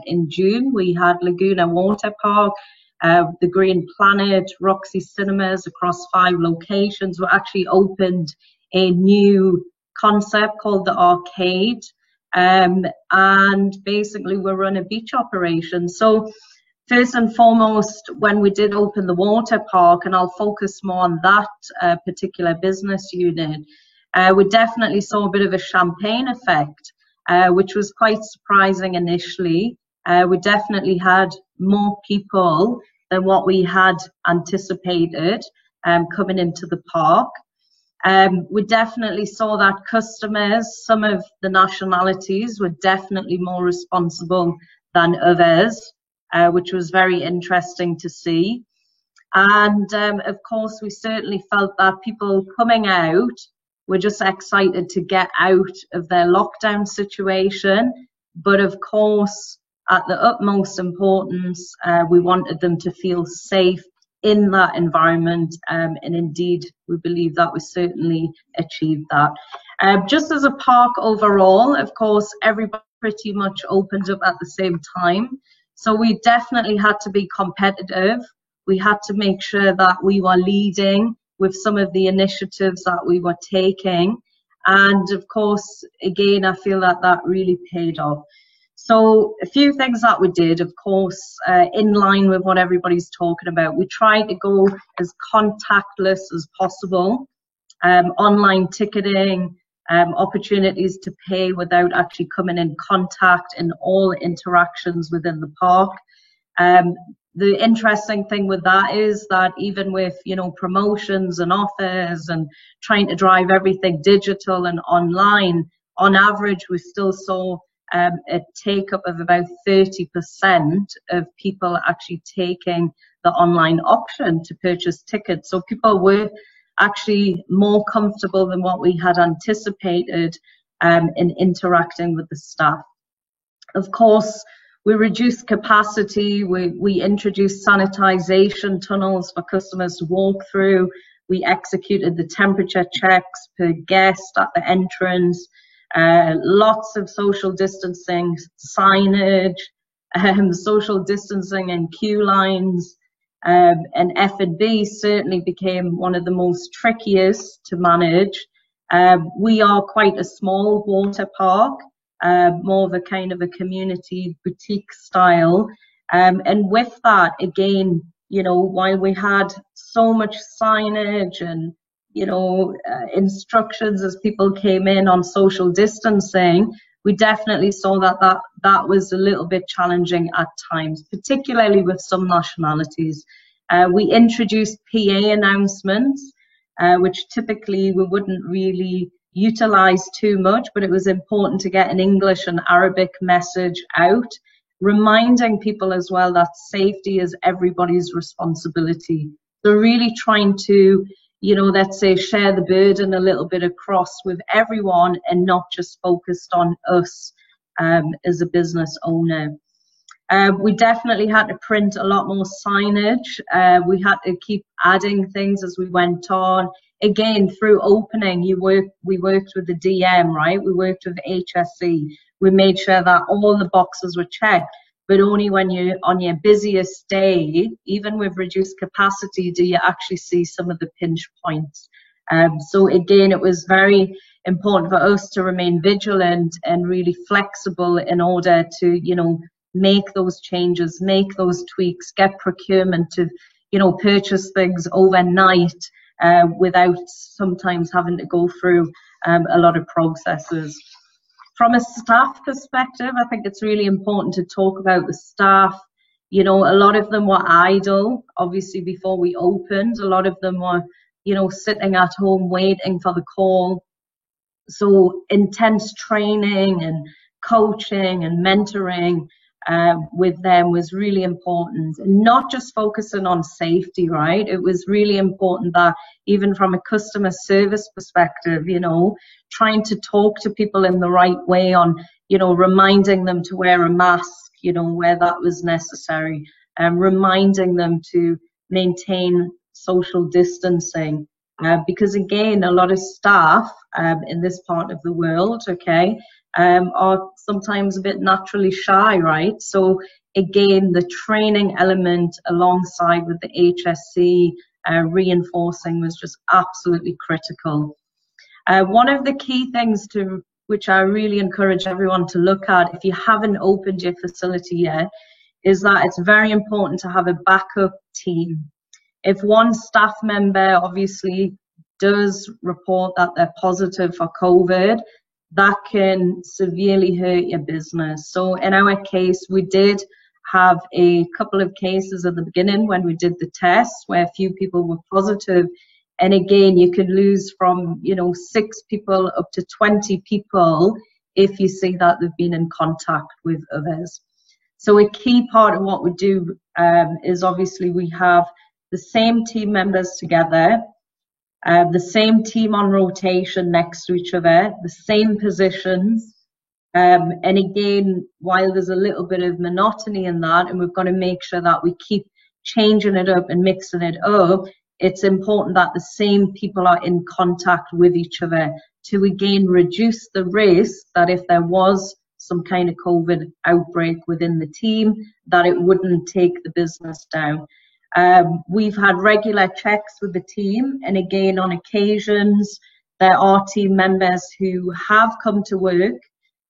Speaker 6: in June. We had Laguna Water Park, the Green Planet, Roxy Cinemas across 5 locations. We actually opened a new concept called the Arcade, and basically we run a beach operation. So first and foremost, when we did open the water park, and I'll focus more on that particular business unit, we definitely saw a bit of a champagne effect, which was quite surprising initially. We definitely had more people than what we had anticipated coming into the park. We definitely saw that customers, some of the nationalities were definitely more responsible than others, which was very interesting to see. And of course, we certainly felt that people coming out were just excited to get out of their lockdown situation. But of course, at the utmost importance, we wanted them to feel safe in that environment, and indeed we believe that we certainly achieved that. Just as a park overall, of course, everybody pretty much opened up at the same time, so we definitely had to be competitive. We had to make sure that we were leading with some of the initiatives that we were taking, and of course, again, I feel that that really paid off. So a few things that we did, of course, in line with what everybody's talking about. We tried to go as contactless as possible, online ticketing, opportunities to pay without actually coming in contact in all interactions within the park. The interesting thing with that is that even with, you know, promotions and offers and trying to drive everything digital and online, on average, we still saw a take up of about 30% of people actually taking the online option to purchase tickets. So people were actually more comfortable than what we had anticipated in interacting with the staff. Of course, we reduced capacity. We introduced sanitization tunnels for customers to walk through. We executed the temperature checks per guest at the entrance. Lots of social distancing signage, social distancing and queue lines, and F&B certainly became one of the most trickiest to manage. We are quite a small water park, more of a kind of a community boutique style, and with that, again, you know, while we had so much signage and instructions as people came in on social distancing, we definitely saw that was a little bit challenging at times, particularly with some nationalities. We introduced PA announcements, which typically we wouldn't really utilize too much, but it was important to get an English and Arabic message out, reminding people as well that safety is everybody's responsibility. So really trying to, let's say, share the burden a little bit across with everyone and not just focused on us as a business owner. We definitely had to print a lot more signage. We had to keep adding things as we went on. Again, through opening, we worked with the DM, right? We worked with HSE. We made sure that all the boxes were checked, but only when you're on your busiest day, even with reduced capacity, do you actually see some of the pinch points. So again, it was very important for us to remain vigilant and really flexible in order to, make those changes, make those tweaks, get procurement to, purchase things overnight without sometimes having to go through a lot of processes. From a staff perspective, I think it's really important to talk about the staff. A lot of them were idle, obviously, before we opened. A lot of them were, sitting at home waiting for the call. So intense training and coaching and mentoring with them was really important. Not just focusing on safety, right? It was really important that even from a customer service perspective, trying to talk to people in the right way on, reminding them to wear a mask, where that was necessary, and reminding them to maintain social distancing. Because again, a lot of staff in this part of the world, are sometimes a bit naturally shy, right? So again, the training element alongside with the HSE reinforcing was just absolutely critical. One of the key things which I really encourage everyone to look at if you haven't opened your facility yet is that it's very important to have a backup team. If one staff member obviously does report that they're positive for COVID, that can severely hurt your business. So in our case, we did have a couple of cases at the beginning when we did the tests where a few people were positive And again, you could lose from, 6 people up to 20 people if you see that they've been in contact with others. So a key part of what we do is obviously we have the same team members together, the same team on rotation next to each other, the same positions. And again, while there's a little bit of monotony in that, and we've got to make sure that we keep changing it up and mixing it up, it's important that the same people are in contact with each other to again reduce the risk that if there was some kind of COVID outbreak within the team, that it wouldn't take the business down. We've had regular checks with the team, and again, on occasions, there are team members who have come to work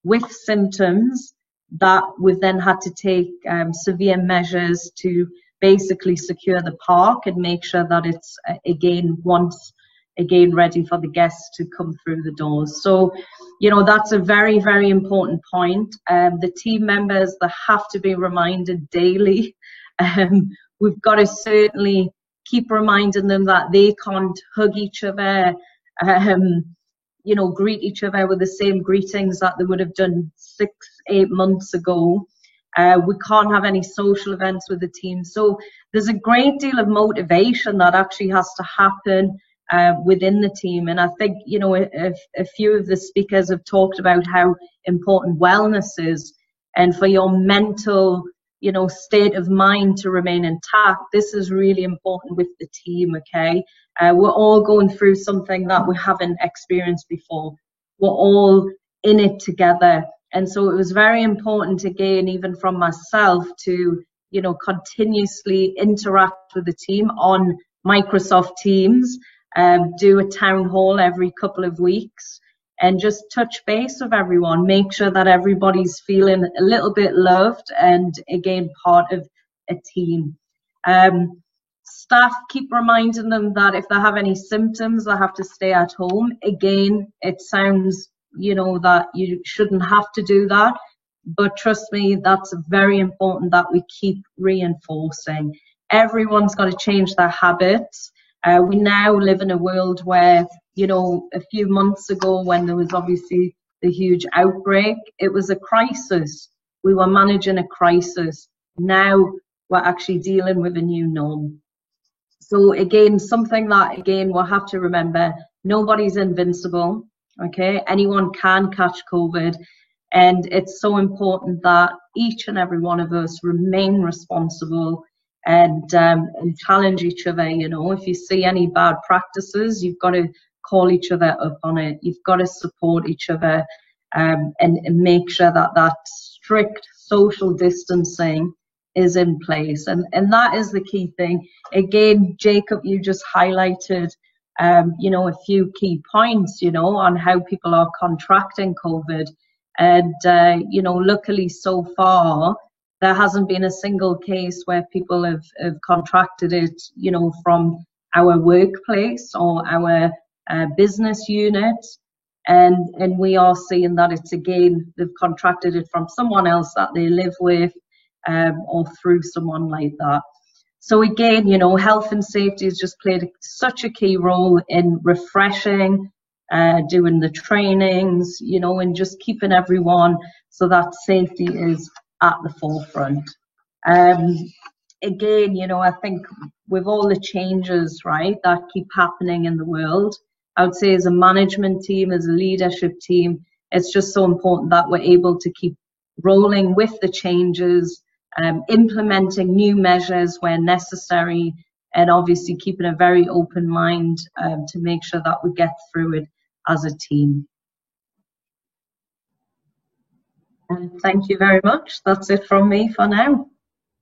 Speaker 6: with symptoms that we've then had to take severe measures to basically secure the park and make sure that it's once again ready for the guests to come through the doors. So, that's a very, very important point. The team members, they have to be reminded daily. We've got to certainly keep reminding them that they can't hug each other, greet each other with the same greetings that they would have done 6-8 months ago. We can't have any social events with the team. So there's a great deal of motivation that actually has to happen within the team. And I think, a few of the speakers have talked about how important wellness is, and for your mental, state of mind to remain intact. This is really important with the team, okay? We're all going through something that we haven't experienced before. We're all in it together. And so it was very important, again, even from myself, to, continuously interact with the team on Microsoft Teams, do a town hall every couple of weeks, and just touch base with everyone, make sure that everybody's feeling a little bit loved and, again, part of a team. Staff, keep reminding them that if they have any symptoms, they have to stay at home. Again, it sounds, that you shouldn't have to do that, but trust me, that's very important that we keep reinforcing. Everyone's got to change their habits. We now live in a world where, a few months ago when there was obviously the huge outbreak, it was a crisis. We were managing a crisis. Now we're actually dealing with a new norm. So again, something that, we'll have to remember, nobody's invincible, okay? Anyone can catch COVID. And it's so important that each and every one of us remain responsible and challenge each other. If you see any bad practices, you've got to call each other up on it. You've got to support each other and make sure that strict social distancing is in place. And that is the key thing. Again, Jacob, you just highlighted, a few key points, on how people are contracting COVID. And, luckily so far, there hasn't been a single case where people have contracted it, from our workplace or our business unit. And we are seeing that it's, again, they've contracted it from someone else that they live with or through someone like that. So again, health and safety has just played such a key role in refreshing, doing the trainings, and just keeping everyone so that safety is at the forefront. Again, I think with all the changes, right, that keep happening in the world, I would say as a management team, as a leadership team, it's just so important that we're able to keep rolling with the changes, implementing new measures where necessary, and obviously keeping a very open mind to make sure that we get through it as a team. And thank you very much. That's it from me for now.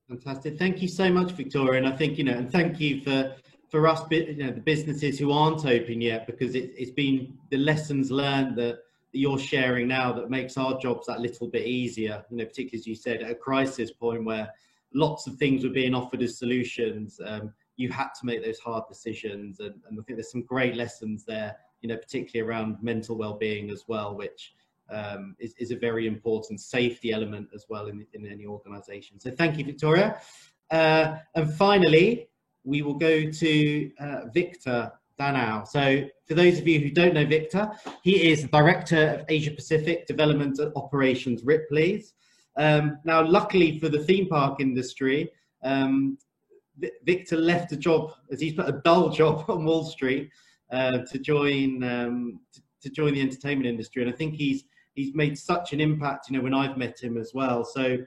Speaker 1: Fantastic. Thank you so much, Victoria. And I think, and thank you for us, the businesses who aren't open yet, because it's been the lessons learned that you're sharing now that makes our jobs that little bit easier, particularly as you said, at a crisis point where lots of things were being offered as solutions. You had to make those hard decisions. And I think there's some great lessons there, particularly around mental well-being as well, which is a very important safety element as well in any organisation. So thank you, Victoria. And finally, we will go to Victor Danao. So for those of you who don't know Victor, he is the Director of Asia Pacific Development Operations Ripley's. Now, luckily for the theme park industry, Victor left a job, as he's put, a dull job on Wall Street to join the entertainment industry. And I think he's made such an impact, you know, when I've met him as well. So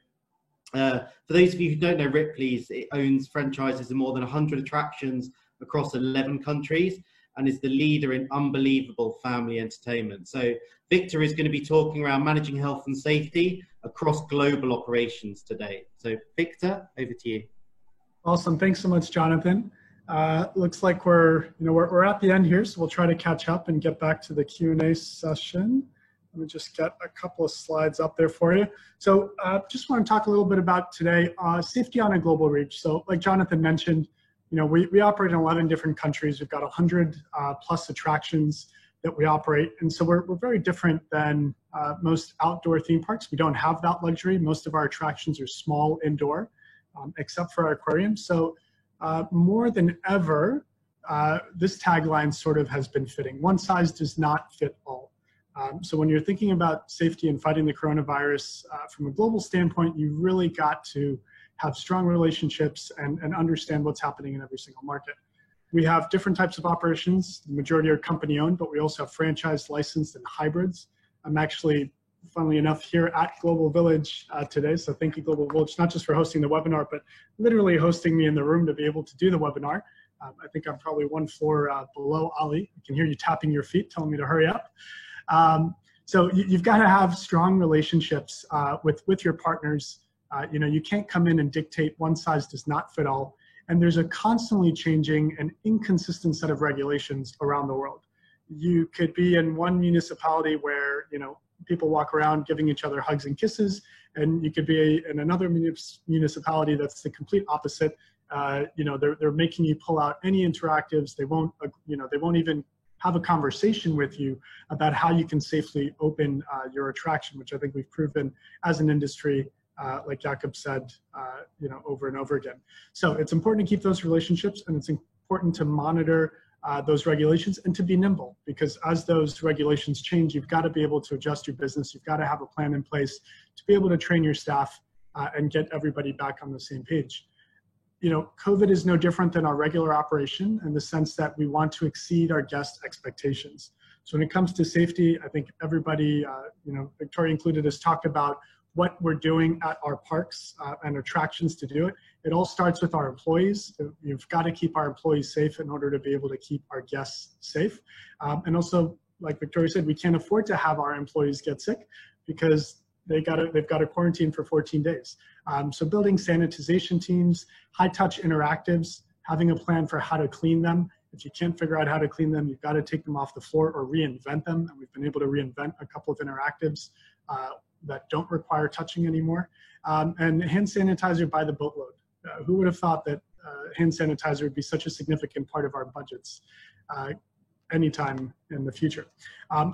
Speaker 1: for those of you who don't know Ripley's, it owns franchises in more than 100 attractions across 11 countries and is the leader in unbelievable family entertainment. So Victor is going to be talking around managing health and safety across global operations today. So Victor, over to you.
Speaker 7: Awesome. Thanks so much, Jonathan. Looks like we're at the end here, so we'll try to catch up and get back to the Q&A session. Let me just get a couple of slides up there for you. So just want to talk a little bit about today, safety on a global reach. So like Jonathan mentioned, you know, we operate in 11 different countries. We've got 100 plus attractions that we operate. And so we're very different than most outdoor theme parks. We don't have that luxury. Most of our attractions are small indoor, except for our aquarium. So more than ever, this tagline sort of has been fitting. One size does not fit all. So when you're thinking about safety and fighting the coronavirus from a global standpoint, you really got to have strong relationships and understand what's happening in every single market. We have different types of operations. The majority are company owned, but we also have franchise, licensed, and hybrids. I'm actually, funnily enough, here at Global Village today. So thank you, Global Village, not just for hosting the webinar, but literally hosting me in the room to be able to do the webinar. I think I'm probably one floor below Ali. I can hear you tapping your feet, telling me to hurry up. So you've got to have strong relationships with your partners. You know, you can't come in and dictate one size does not fit all. And there's a constantly changing and inconsistent set of regulations around the world. You could be in one municipality where, you know, people walk around giving each other hugs and kisses, and you could be in another municipality that's the complete opposite. You know, they're making you pull out any interactives. They won't, you know, they won't even have a conversation with you about how you can safely open your attraction, which I think we've proven as an industry, like Jakob said, you know, over and over again. So it's important to keep those relationships, and it's important to monitor those regulations and to be nimble, because as those regulations change, you've got to be able to adjust your business. You've got to have a plan in place to be able to train your staff and get everybody back on the same page. You know, COVID is no different than our regular operation in the sense that we want to exceed our guest expectations. So when it comes to safety, I think everybody, you know, Victoria included, has talked about what we're doing at our parks and attractions to do it. It all starts with our employees. You've got to keep our employees safe in order to be able to keep our guests safe. And also, like Victoria said, we can't afford to have our employees get sick because they've got to quarantine for 14 days. So building sanitization teams, high touch interactives, having a plan for how to clean them. If you can't figure out how to clean them, you've got to take them off the floor or reinvent them. And we've been able to reinvent a couple of interactives that don't require touching anymore. And hand sanitizer by the boatload. Who would have thought that hand sanitizer would be such a significant part of our budgets anytime in the future?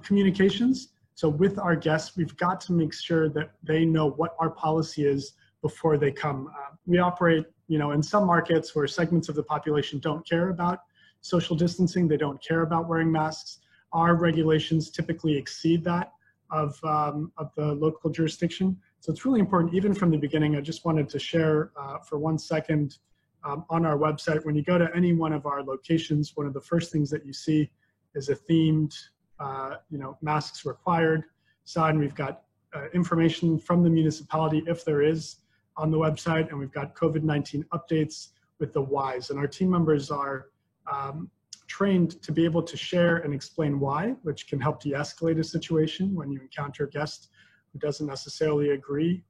Speaker 7: Communications. So with our guests, we've got to make sure that they know what our policy is before they come. We operate, you know, in some markets where segments of the population don't care about social distancing. They don't care about wearing masks. Our regulations typically exceed that of the local jurisdiction. So it's really important, even from the beginning. I just wanted to share for 1 second on our website, when you go to any one of our locations, one of the first things that you see is a themed, you know, masks required sign. We've got information from the municipality, if there is, on the website, and we've got COVID-19 updates with the whys. And our team members are trained to be able to share and explain why, which can help de-escalate a situation when you encounter a guest who doesn't necessarily agree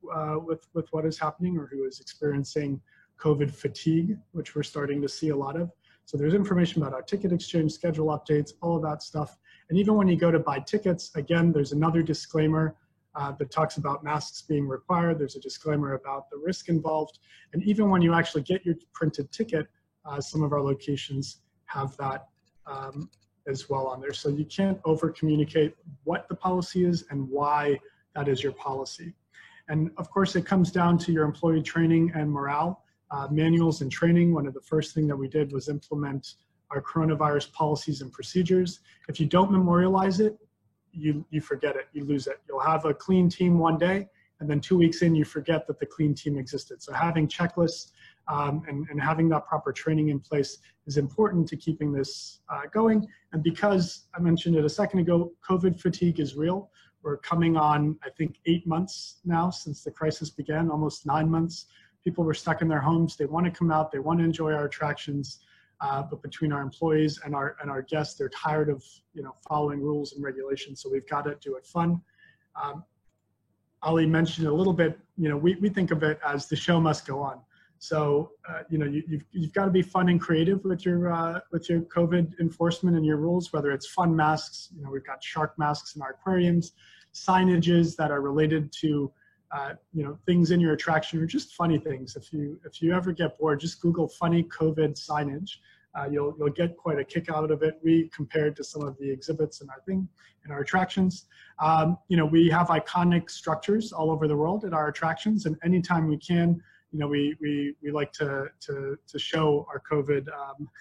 Speaker 7: with what is happening or who is experiencing COVID fatigue, which we're starting to see a lot of. So there's information about our ticket exchange, schedule updates, all of that stuff. And even when you go to buy tickets, again, there's another disclaimer that talks about masks being required. There's a disclaimer about the risk involved. And even when you actually get your printed ticket, some of our locations have that as well on there. So you can't over communicate what the policy is and why that is your policy. And of course, it comes down to your employee training and morale. Manuals and training. One of the first things that we did was implement our coronavirus policies and procedures. If you don't memorialize it, you forget it, you lose it. You'll have a clean team one day, and then 2 weeks in, you forget that the clean team existed. So having checklists and having that proper training in place is important to keeping this going. And because I mentioned it a second ago, COVID fatigue is real. We're coming on, I think, 8 months now since the crisis began, almost 9 months. People were stuck in their homes. They want to come out. They want to enjoy our attractions. But between our employees and our guests, they're tired of following rules and regulations. So we've got to do it fun. Ali mentioned a little bit. We think of it as the show must go on. So you've got to be fun and creative with your COVID enforcement and your rules. Whether it's fun masks, we've got shark masks in our aquariums, signages that are related to things in your attraction, or just funny things. If you ever get bored, just Google funny COVID signage. You'll get quite a kick out of it. We compared to some of the exhibits in our attractions. We have iconic structures all over the world at our attractions, and anytime we can, we like to show our COVID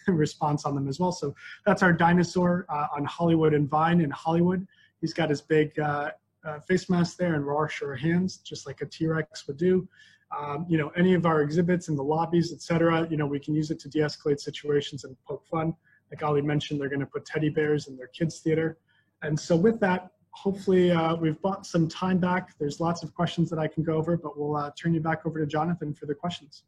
Speaker 7: response on them as well. So that's our dinosaur on Hollywood and Vine in Hollywood. He's got his big face mask there and raw sure hands, just like a T-Rex would do. Any of our exhibits in the lobbies, etc. We can use it to de-escalate situations and poke fun. Like Ali mentioned, they're going to put teddy bears in their kids' theater. And so with that, hopefully we've bought some time back. There's lots of questions that I can go over, but we'll turn you back over to Jonathan for the questions.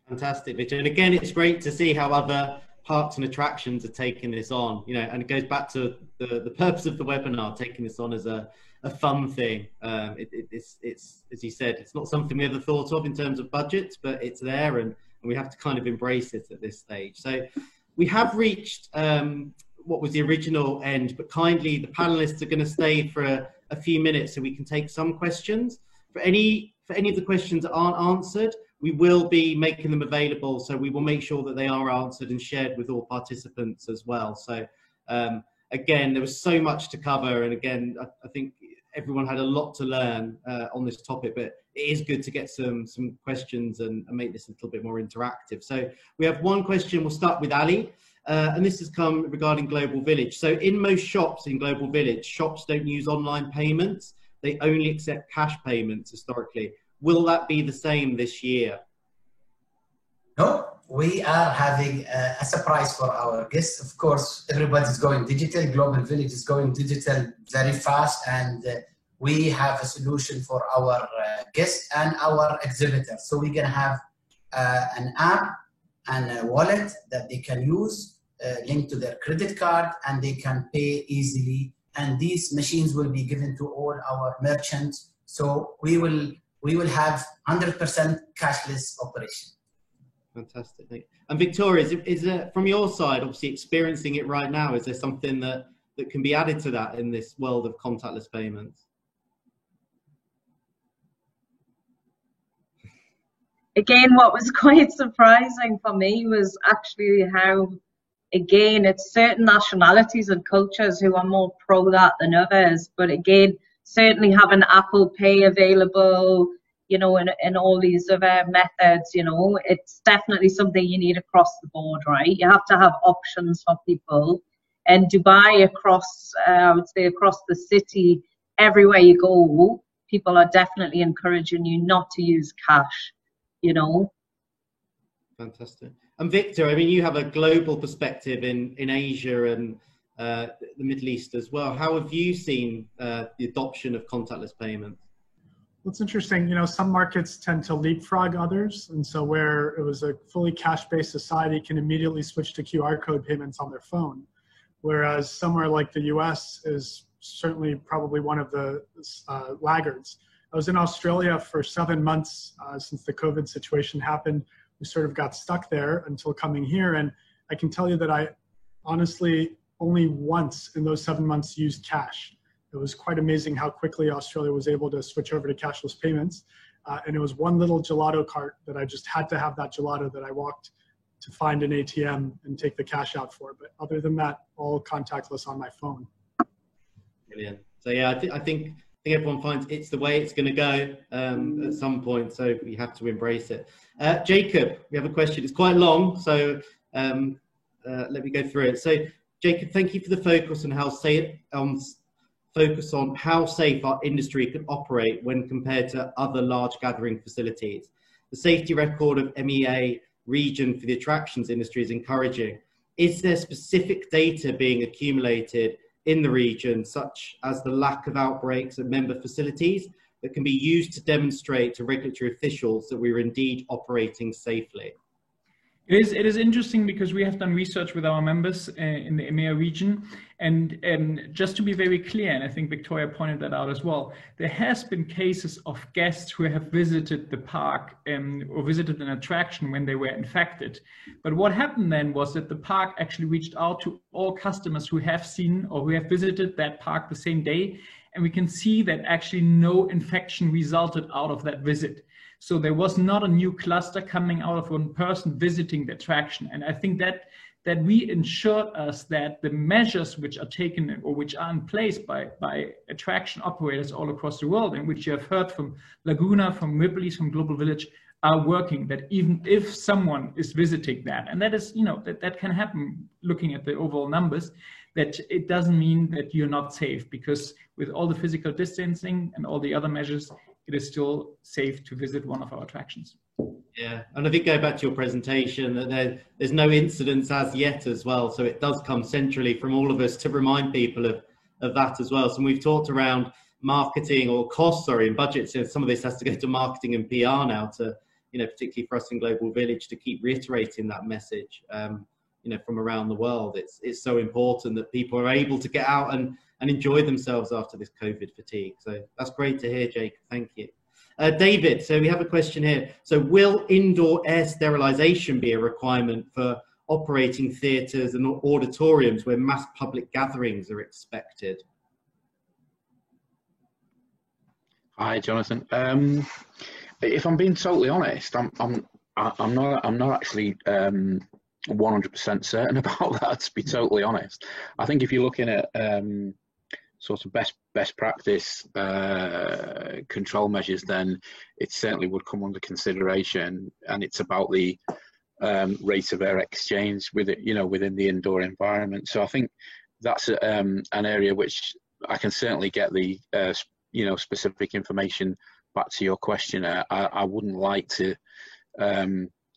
Speaker 1: Fantastic, Victor. And again, it's great to see how other parks and attractions are taking this on, and it goes back to the purpose of the webinar, taking this on as a fun thing. It's as you said, it's not something we ever thought of in terms of budgets, but it's there, and we have to kind of embrace it at this stage. So we have reached what was the original end, but kindly the panelists are going to stay for a few minutes so we can take some questions. For any of the questions that aren't answered, we will be making them available, so we will make sure that they are answered and shared with all participants as well. So again, there was so much to cover, and again, I think everyone had a lot to learn on this topic, but it is good to get some questions and make this a little bit more interactive. So we have one question. We'll start with Ali, and this has come regarding Global Village. So in most shops in Global Village, shops don't use online payments. They only accept cash payments historically. Will that be the same this year?
Speaker 5: No, we are having a surprise for our guests. Of course, everybody's going digital. Global Village is going digital very fast, and we have a solution for our guests and our exhibitors. So we're going to have an app and a wallet that they can use, linked to their credit card, and they can pay easily. And these machines will be given to all our merchants. So we will have 100% cashless operation.
Speaker 1: Fantastic. And Victoria, is it from your side, obviously experiencing it right now, is there something that can be added to that in this world of contactless payments?
Speaker 6: Again, what was quite surprising for me was actually how, again, it's certain nationalities and cultures who are more pro that than others. But again, certainly having Apple Pay available, and all these other methods, it's definitely something you need across the board, right? You have to have options for people. And Dubai, I would say across the city, everywhere you go, people are definitely encouraging you not to use cash,
Speaker 1: Fantastic. And Victor, I mean, you have a global perspective in Asia and the Middle East as well. How have you seen the adoption of contactless payments?
Speaker 7: What's interesting, some markets tend to leapfrog others. And so where it was a fully cash-based society can immediately switch to QR code payments on their phone. Whereas somewhere like the US is certainly probably one of the laggards. I was in Australia for 7 months since the COVID situation happened. We sort of got stuck there until coming here. And I can tell you that I honestly only once in those 7 months used cash. It was quite amazing how quickly Australia was able to switch over to cashless payments. And it was one little gelato cart that I just had to have that gelato that I walked to find an ATM and take the cash out for. But other than that, all contactless on my phone.
Speaker 1: Brilliant. So yeah, I think think everyone finds it's the way it's going to go at some point, so we have to embrace it. Jacob, we have a question. It's quite long, so let me go through it. So, Jacob, thank you for the focus on how safe our industry can operate when compared to other large gathering facilities. The safety record of MEA region for the attractions industry is encouraging. Is there specific data being accumulated in the region, such as the lack of outbreaks at member facilities, that can be used to demonstrate to regulatory officials that we are indeed operating safely?
Speaker 4: It is interesting because we have done research with our members in the EMEA region, and just to be very clear, and I think Victoria pointed that out as well, there has been cases of guests who have visited the park or visited an attraction when they were infected. But what happened then was that the park actually reached out to all customers who have seen or who have visited that park the same day, and we can see that actually no infection resulted out of that visit. So there was not a new cluster coming out of one person visiting the attraction. And I think that reassured us that the measures which are taken or which are in place by attraction operators all across the world, and which you have heard from Laguna, from Ripley's, from Global Village, are working, that even if someone is visiting that, and that is, that can happen looking at the overall numbers, that it doesn't mean that you're not safe, because with all the physical distancing and all the other measures, it is still safe to visit one of our attractions.
Speaker 1: Yeah, and I think going back to your presentation, that there's no incidents as yet as well, so it does come centrally from all of us to remind people of that as well. So we've talked around marketing or costs, and budgets, and some of this has to go to marketing and PR now to, particularly for us in Global Village, to keep reiterating that message, from around the world. It's so important that people are able to get out and enjoy themselves after this COVID fatigue. So that's great to hear, Jake. Thank you. David, so we have a question here. So will indoor air sterilisation be a requirement for operating theatres and auditoriums where mass public gatherings are expected?
Speaker 2: Hi, Jonathan. If I'm being totally honest, I'm not actually 100% certain about that, to be totally honest. I think if you're looking at sort of best practice control measures, then it certainly would come under consideration, and it's about the rate of air exchange with it, within the indoor environment. So I think that's an area which I can certainly get the specific information back to your question. I wouldn't like to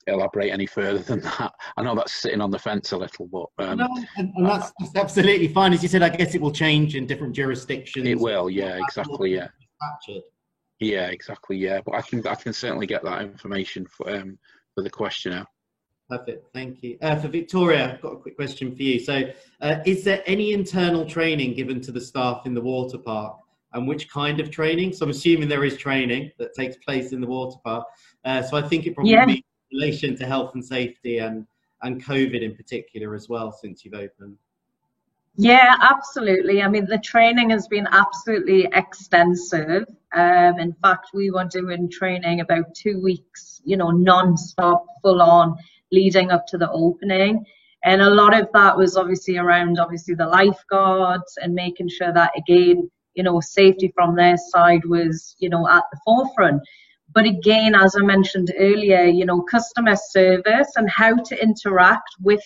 Speaker 2: elaborate any further than that. I know that's sitting on the fence a little, but
Speaker 1: no, and that's absolutely fine. As you said, I guess it will change in different jurisdictions.
Speaker 2: It will, yeah, exactly, yeah. Yeah, exactly, yeah. But I can certainly get that information for the questioner.
Speaker 1: Perfect, thank you. For Victoria, I've got a quick question for you. So, is there any internal training given to the staff in the water park, and which kind of training? So I'm assuming there is training that takes place in the water park. So I think it probably be in relation to health and safety and COVID in particular as well, since you've opened.
Speaker 6: Yeah, absolutely. I mean, the training has been absolutely extensive. In fact, we were doing training about 2 weeks, non-stop, full on, leading up to the opening. And a lot of that was obviously around the lifeguards and making sure that, again, safety from their side was, at the forefront. But again, as I mentioned earlier, customer service and how to interact with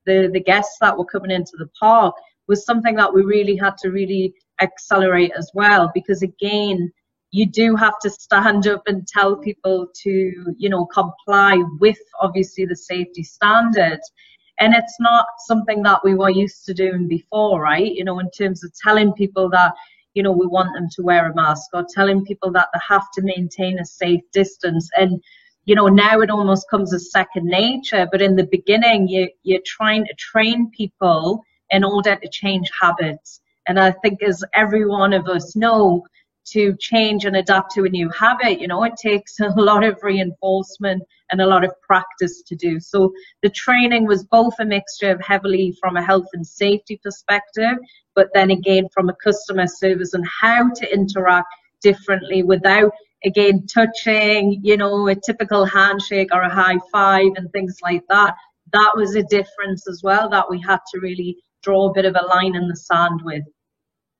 Speaker 6: the guests that were coming into the park was something that we really had to really accelerate as well. Because again, you do have to stand up and tell people to, comply with obviously the safety standards. And it's not something that we were used to doing before, right? In terms of telling people that, we want them to wear a mask, or telling people that they have to maintain a safe distance. And, now it almost comes as second nature. But in the beginning, you're trying to train people in order to change habits. And I think, as every one of us know, to change and adapt to a new habit, it takes a lot of reinforcement and a lot of practice to do. So the training was both a mixture of heavily from a health and safety perspective, but then again from a customer service and how to interact differently without, again, touching, a typical handshake or a high five and things like that. That was a difference as well that we had to really draw a bit of a line in the sand with.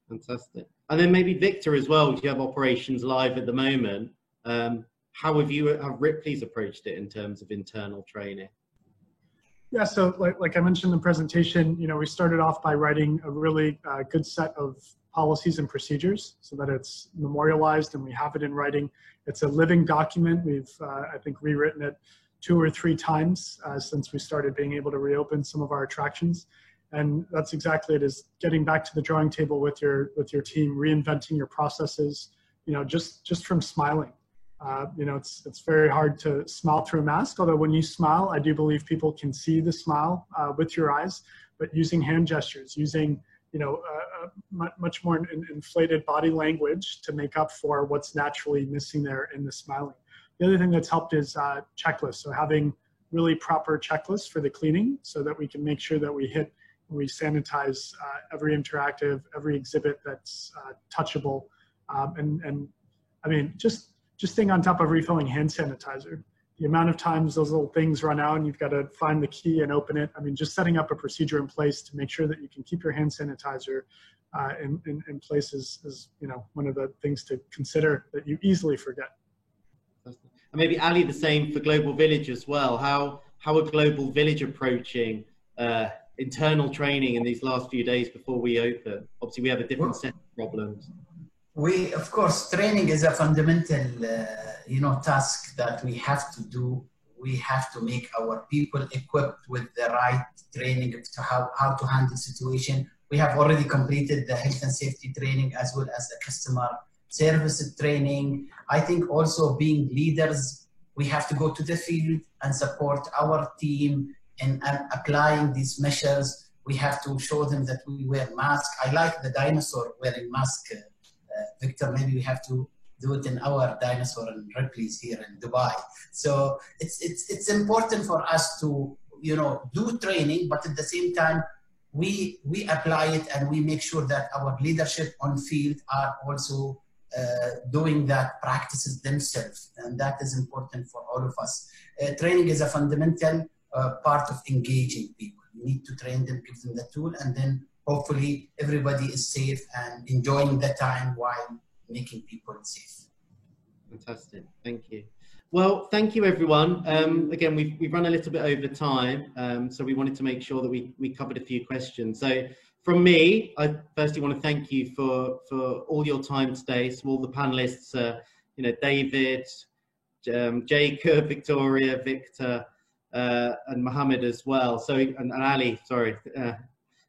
Speaker 1: Fantastic. And then maybe Victor as well, you have operations live at the moment. How have Ripley's approached it in terms of internal training?
Speaker 7: Yeah, so like I mentioned in the presentation, we started off by writing a really good set of policies and procedures so that it's memorialized and we have it in writing. It's a living document. We've, I think, rewritten it 2 or 3 times since we started being able to reopen some of our attractions. And that's exactly it, is getting back to the drawing table with your team, reinventing your processes, just from smiling. It's very hard to smile through a mask, although when you smile, I do believe people can see the smile with your eyes, but using hand gestures, using, much more inflated body language to make up for what's naturally missing there in the smiling. The other thing that's helped is checklists. So having really proper checklists for the cleaning so that we can make sure that we sanitize every interactive, every exhibit that's touchable. And I mean, just staying on top of refilling hand sanitizer. The amount of times those little things run out and you've got to find the key and open it. I mean, just setting up a procedure in place to make sure that you can keep your hand sanitizer in place is one of the things to consider that you easily forget.
Speaker 1: And maybe Ali, the same for Global Village as well. How are Global Village approaching internal training in these last few days before we open? Obviously, we have a different set of problems.
Speaker 5: Of course, training is a fundamental, task that we have to do. We have to make our people equipped with the right training to how to handle situation. We have already completed the health and safety training as well as the customer service training. I think also being leaders, we have to go to the field and support our team in applying these measures. We have to show them that we wear masks. I like the dinosaur wearing mask. Victor, maybe we have to do it in our dinosaur and Ripley's here in Dubai. So it's important for us to do training, but at the same time we apply it and we make sure that our leadership on field are also doing that practices themselves, and that is important for all of us. Training is a fundamental part of engaging people. You need to train them, give them the tool, and then hopefully everybody is safe and enjoying the time while making people safe.
Speaker 1: Fantastic, thank you. Well, thank you everyone. Again, we've run a little bit over time, so we wanted to make sure that we covered a few questions. So from me, I firstly want to thank you for all your time today. So all the panelists, David, Jacob, Victoria, Victor, and Mohammed as well. So and Ali, sorry.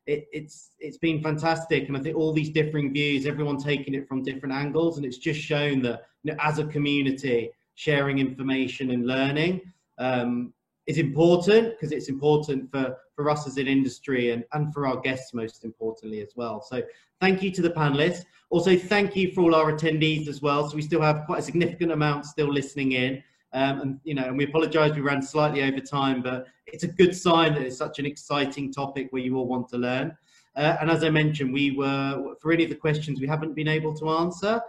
Speaker 1: It's been fantastic, and I think all these differing views, everyone taking it from different angles, and it's just shown that as a community, sharing information and learning is important, because it's important for us as an industry and for our guests most importantly as well. So thank you to the panelists. Also thank you for all our attendees as well. So we still have quite a significant amount still listening in. And we apologize, we ran slightly over time, but it's a good sign that it's such an exciting topic where you all want to learn. And as I mentioned, for any of the questions we haven't been able to answer,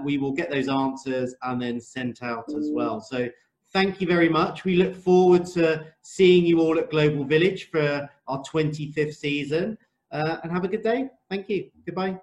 Speaker 1: we will get those answers and then sent out as well. So thank you very much. We look forward to seeing you all at Global Village for our 25th season, and have a good day. Thank you. Goodbye.